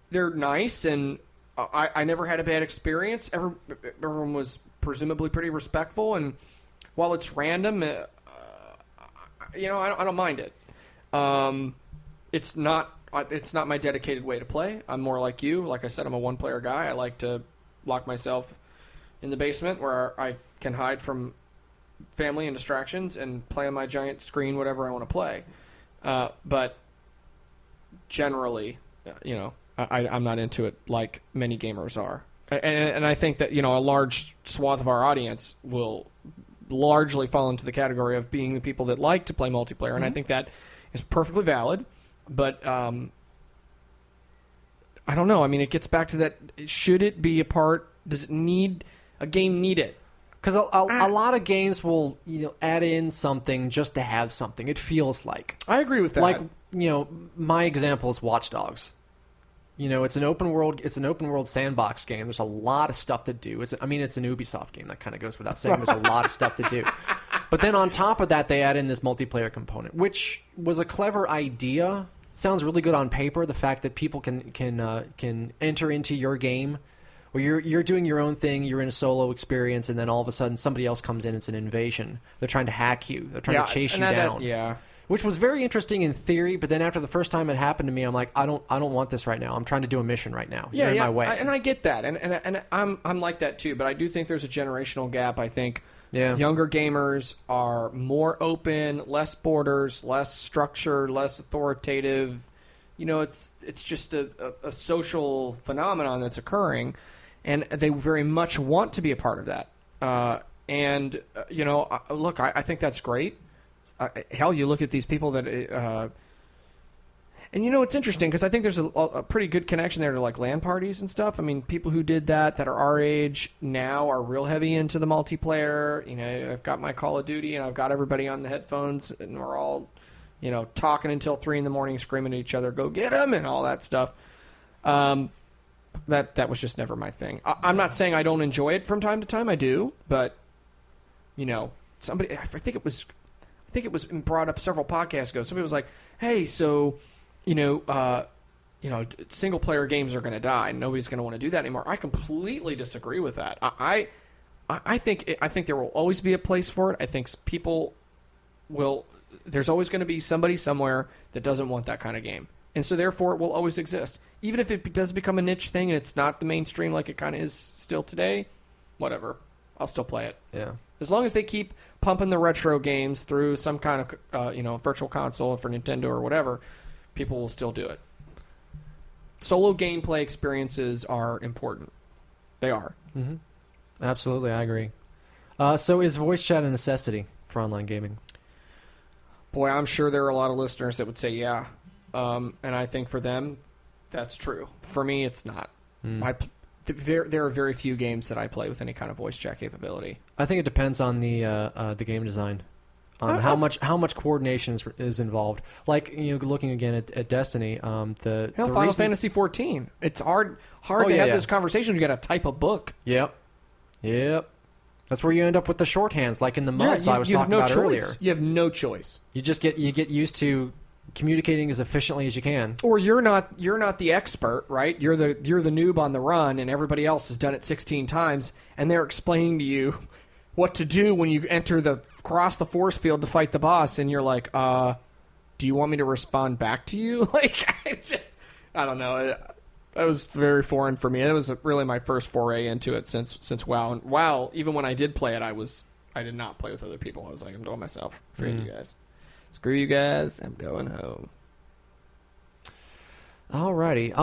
they're nice, and I never had a bad experience. Everyone was presumably pretty respectful, and while it's random, I don't mind it. It's not my dedicated way to play. I'm more like you. Like I said, I'm a one-player guy. I like to lock myself in the basement where I can hide from family and distractions and play on my giant screen whatever I want to play. But generally, I'm not into it like many gamers are. And I think that, a large swath of our audience will largely fall into the category of being the people that like to play multiplayer. And I think that is perfectly valid. But I don't know. I mean, it gets back to that. Should it be a part? Does a game need it? Because a lot of games will add in something just to have something. It feels like. I agree with that. Like, my example is Watch Dogs. It's an open world sandbox game. There's a lot of stuff to do. It's an Ubisoft game. That kind of goes without saying. There's a lot of stuff to do. But then on top of that, they add in this multiplayer component, which was a clever idea. It sounds really good on paper. The fact that people can enter into your game, where you're doing your own thing, you're in a solo experience, and then all of a sudden somebody else comes in. It's an invasion. They're trying to hack you. They're trying to chase you down. Which was very interesting in theory, but then after the first time it happened to me, I'm like, I don't want this right now. I'm trying to do a mission right now. You're in my way. And I get that, and I'm like that too. But I do think there's a generational gap. I think younger gamers are more open, less borders, less structure, less authoritative. It's just a social phenomenon that's occurring, and they very much want to be a part of that. Look, I think that's great. Hell, you look at these people that, and it's interesting because I think there's a pretty good connection there to like LAN parties and stuff. I mean, people who did that are our age now are real heavy into the multiplayer. I've got my Call of Duty and I've got everybody on the headphones and we're all, talking until 3 a.m, screaming at each other, "Go get them!" and all that stuff. That was just never my thing. I'm not saying I don't enjoy it from time to time. I do, but somebody, I think it was brought up several podcasts ago. Somebody was like, "Hey, so, single player games are going to die. Nobody's going to want to do that anymore." I completely disagree with that. I think there will always be a place for it. I think people will. There's always going to be somebody somewhere that doesn't want that kind of game, and so therefore it will always exist. Even if it does become a niche thing and it's not the mainstream like it kind of is still today, whatever. I'll still play it. Yeah. As long as they keep pumping the retro games through some kind of, virtual console for Nintendo or whatever, people will still do it. Solo gameplay experiences are important. They are. Mm-hmm. Absolutely, I agree. So is voice chat a necessity for online gaming? Boy, I'm sure there are a lot of listeners that would say yeah. And I think for them, that's true. For me, it's not. There are very few games that I play with any kind of voice chat capability. I think it depends on the game design, on how much coordination is involved. Like, looking again at Destiny, Final Fantasy 14. It's hard to have those conversations. You got to type a book. Yep. That's where you end up with the shorthands, like in the mods I was talking about earlier. You have no choice. You just get used to communicating as efficiently as you can. Or you're not the expert, right? You're the noob on the run, and everybody else has done it 16 times, and they're explaining to you what to do when you cross the force field to fight the boss, and you're like, do you want me to respond back to you? I don't know. That was very foreign for me. That was really my first foray into it since WoW. And WoW, even when I did play it, I did not play with other people. I was like, I'm doing myself. Forget you guys. Screw you guys. I'm going home. Alrighty.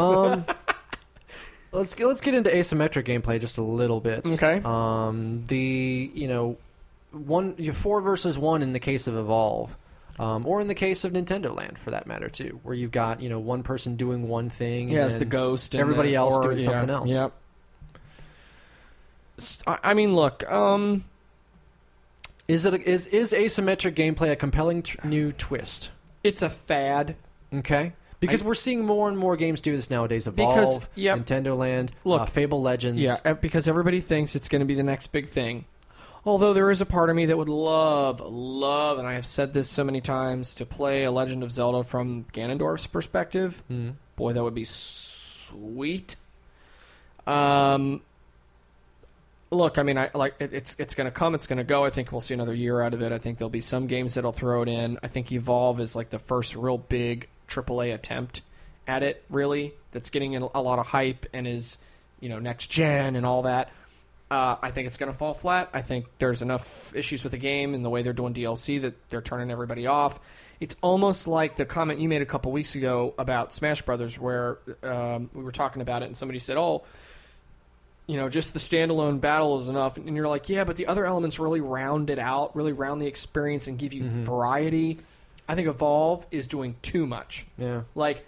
Let's get into asymmetric gameplay just a little bit. Okay. 4 versus 1 in the case of Evolve. Or in the case of Nintendo Land, for that matter, too, where you've got one person doing one thing, and as the ghost, and everybody else doing something else. Yep. I mean, look. Is asymmetric gameplay a compelling new twist? It's a fad. Okay, because we're seeing more and more games do this nowadays. Evolve, Nintendo Land, Fable Legends. Yeah, because everybody thinks it's going to be the next big thing. Although there is a part of me that would love, and I have said this so many times, to play a Legend of Zelda from Ganondorf's perspective. Boy, that would be sweet. Look, I mean, it's going to come, it's going to go. I think we'll see another year out of it. I think there'll be some games that'll throw it in. I think Evolve is like the first real big AAA attempt at it, really, that's getting a lot of hype and is, next gen and all that. I think it's going to fall flat. I think there's enough issues with the game and the way they're doing DLC that they're turning everybody off. It's almost like the comment you made a couple weeks ago about Smash Brothers, where we were talking about it and somebody said, just the standalone battle is enough. And you're like, yeah, but the other elements really round it out, really round the experience and give you variety. I think Evolve is doing too much. Yeah. Like,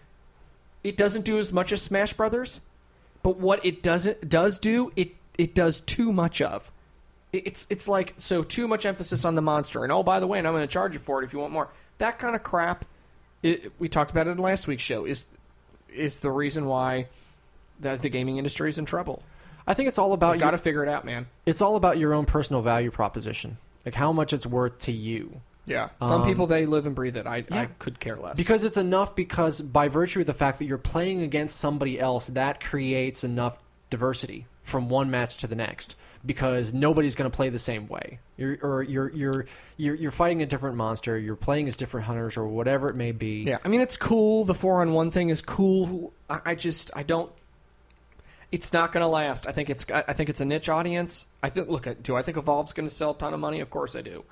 it doesn't do as much as Smash Brothers, but what it does do, it does too much of. It's like, so too much emphasis on the monster. And, by the way, and I'm going to charge you for it if you want more. That kind of crap, we talked about it in last week's show, is the reason why the gaming industry is in trouble. I think it's all about... You got to figure it out, man. It's all about your own personal value proposition. Like, how much it's worth to you. Yeah. Some people, they live and breathe it. I could care less. Because it's enough, because by virtue of the fact that you're playing against somebody else, that creates enough diversity from one match to the next, because nobody's going to play the same way. You're fighting a different monster, you're playing as different hunters, or whatever it may be. Yeah, I mean, it's cool. The 4-on-1 thing is cool. I don't. It's not going to last. I think it's a niche audience. Do I think Evolve's going to sell a ton of money? Of course I do.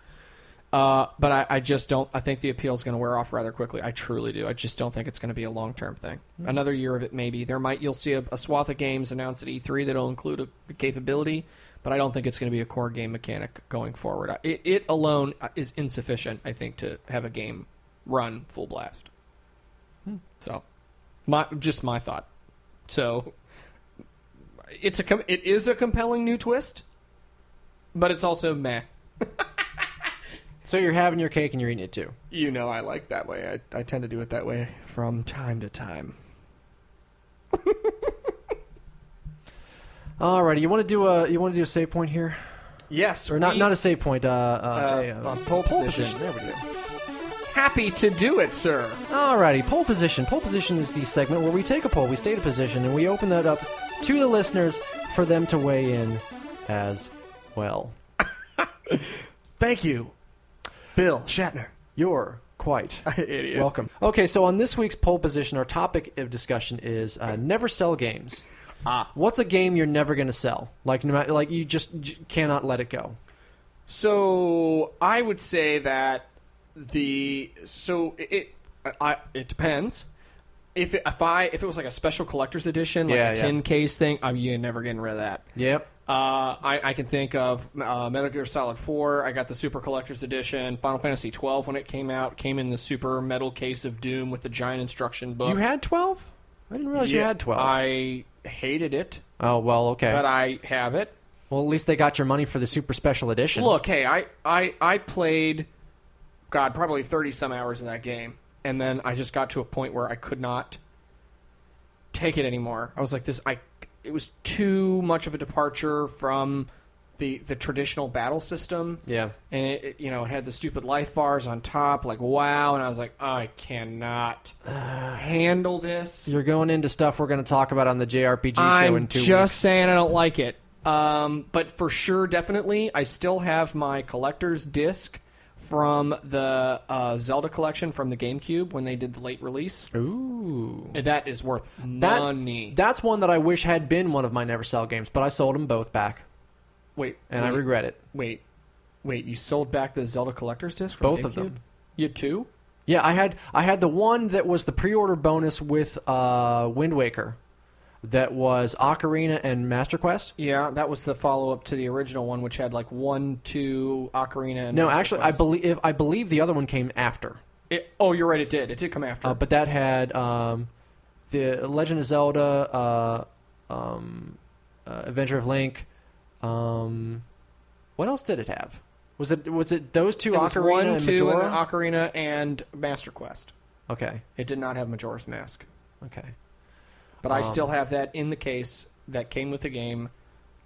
But I just don't. I think the appeal is going to wear off rather quickly. I truly do. I just don't think it's going to be a long-term thing. Another year of it, maybe. You'll see a swath of games announced at E3 that'll include a capability, but I don't think it's going to be a core game mechanic going forward. It alone is insufficient, I think, to have a game run full blast. So, just my thought. So, it is a compelling new twist, but it's also meh. So you're having your cake and you're eating it too. I like that way. I tend to do it that way from time to time. Alrighty, you want to do a save point here? Yes, or not a save point. Pole position. There we go. Happy to do it, sir. Alrighty, pole position. Pole position is the segment where we take a poll, we state a position, and we open that up to the listeners for them to weigh in as well. Thank you, Bill Shatner. You're quite idiot. Welcome. Okay, so on this week's pole position, our topic of discussion is never sell games. What's a game you're never going to sell? Like you just cannot let it go. So I would say that it depends. If it was like a special collector's edition, like a tin case thing, you're never getting rid of that. Yep. I can think of Metal Gear Solid 4. I got the Super Collector's Edition. Final Fantasy 12 when it came out came in the Super Metal Case of Doom with the giant instruction book. You had 12? I didn't realize you had 12. I hated it. Oh, well, okay. But I have it. Well, at least they got your money for the Super Special Edition. Look, hey, I played, God, probably 30-some hours of that game. And then I just got to a point where I could not take it anymore. I was like, it was too much of a departure from the traditional battle system. Yeah. And it had the stupid life bars on top, like, wow. And I was like, I cannot handle this. You're going into stuff we're going to talk about on the JRPG show in 2 weeks. I'm just saying I don't like it. But for sure, definitely, I still have my collector's disc from the Zelda collection from the GameCube when they did the late release. Ooh. That is worth money. That's one that I wish had been one of my Never Sell games, but I sold them both back. I regret it. Wait, you sold back the Zelda collector's disc from both GameCube? of them. You had two? Yeah, I had the one that was the pre-order bonus with Wind Waker. That was Ocarina and Master Quest. Yeah, that was the follow-up to the original one, which had like 1, 2, Ocarina, and No, Master actually, Quest. I believe the other one came after. You're right, it did. It did come after. But that had the Legend of Zelda, Adventure of Link. What else did it have? Was it those two? It was Ocarina 1, and 2, Majora? and then Ocarina and Master Quest. Okay. It did not have Majora's Mask. Okay. But I still have that in the case that came with the game.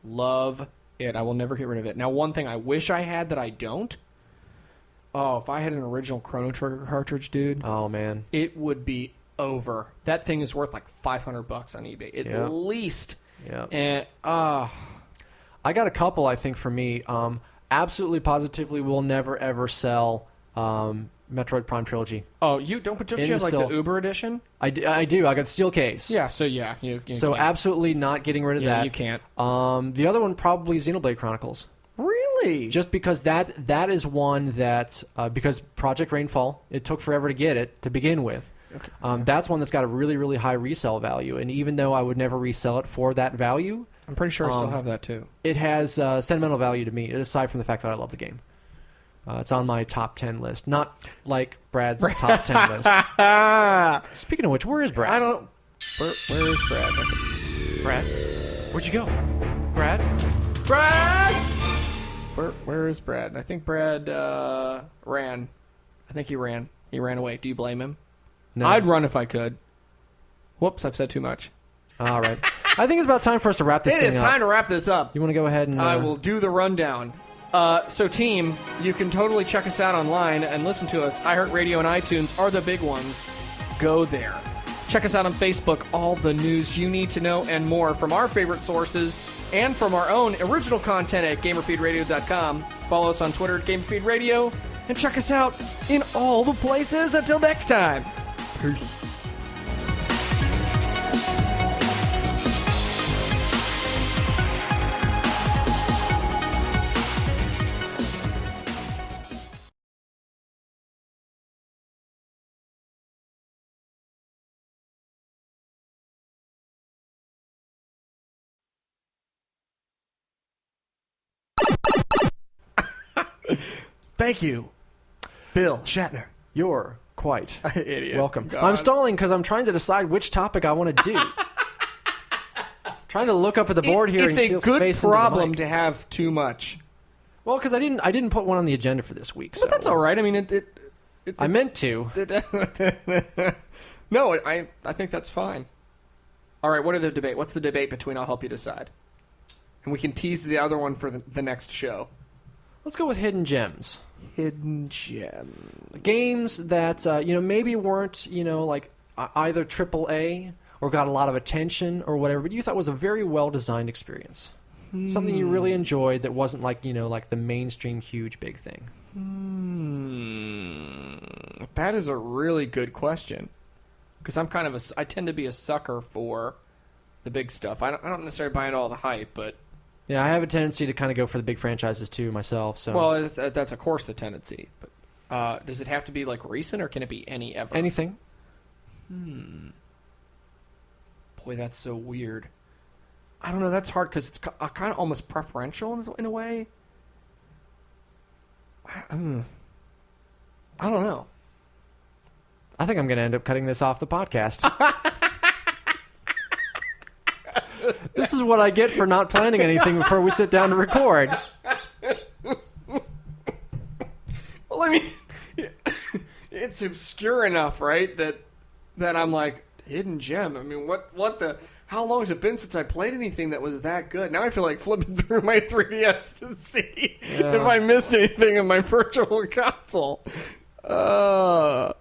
Love it. I will never get rid of it. Now, one thing I wish I had that I don't. Oh, if I had an original Chrono Trigger cartridge, dude. Oh, man. It would be over. That thing is worth like $500 on eBay. At least. Yeah. And, I got a couple, I think, for me. Absolutely, positively will never, ever sell Metroid Prime Trilogy. Oh, you don't you have like the Uber edition? I do. I got the steel case. Yeah, so yeah. You so can't. absolutely not getting rid of that. You can't. The other one probably Xenoblade Chronicles. Really? Just because that is one that, because Project Rainfall, it took forever to get it to begin with. Okay. That's one that's got a really, really high resale value. And even though I would never resell it for that value, I'm pretty sure I still have that too. It has sentimental value to me, aside from the fact that I love the game. It's on my top 10 list. Not like Brad's top 10 list. Speaking of which, where is Brad? I don't... Where is Brad? Brad? Where'd you go? Brad? Where is Brad? I think Brad ran. I think he ran. He ran away. Do you blame him? No. I'd run if I could. Whoops, I've said too much. All right. I think it's about time for us to wrap this thing up. It is time to wrap this up. You want to go ahead and... I will do the rundown. So, team, you can totally check us out online and listen to us. iHeartRadio and iTunes are the big ones. Go there. Check us out on Facebook. All the news you need to know and more from our favorite sources and from our own original content at GamerFeedRadio.com. Follow us on Twitter at GamerFeedRadio and check us out in all the places. Until next time. Peace. Thank you, Bill Shatner. You're quite idiot. welcome. God. I'm stalling because I'm trying to decide which topic I want to do. Trying to look up at the board here. It's and a good face into the problem mic. to have too much. Well, because I didn't put one on the agenda for this week. So. But that's all right. I mean, I meant to. No, I think that's fine. All right, what are the debate? What's the debate between? I'll help you decide. And we can tease the other one for the next show. Let's go with hidden gems. Hidden gem. Games that maybe weren't like either AAA or got a lot of attention or whatever, but you thought was a very well designed experience. Something you really enjoyed that wasn't like the mainstream huge big thing. That is a really good question. Because I tend to be a sucker for the big stuff. I don't necessarily buy into all the hype, but yeah, I have a tendency to kind of go for the big franchises too myself. So well, that's of course the tendency. But does it have to be like recent, or can it be any ever? Anything. Boy, that's so weird. I don't know. That's hard because it's kind of almost preferential in a way. I don't know. I think I'm going to end up cutting this off the podcast. This is what I get for not planning anything before we sit down to record. Well, I mean, it's obscure enough, right? That I'm like, hidden gem. I mean, what the? How long has it been since I played anything that was that good? Now I feel like flipping through my 3DS to see if I missed anything in my virtual console. You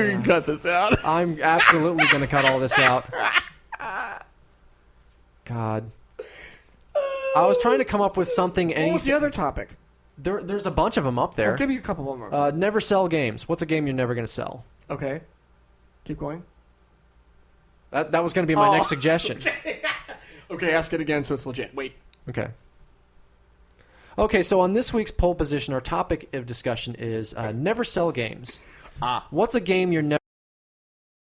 can cut this out. I'm absolutely going to cut all this out. God. I was trying to come up with something. What was the other topic? There's a bunch of them up there. Give me a couple more. Never sell games. What's a game you're never going to sell? Okay. Keep going. That was going to be my next suggestion. Okay, ask it again so it's legit. Wait. Okay. Okay, so on this week's poll position, our topic of discussion is never sell games. What's a game you're never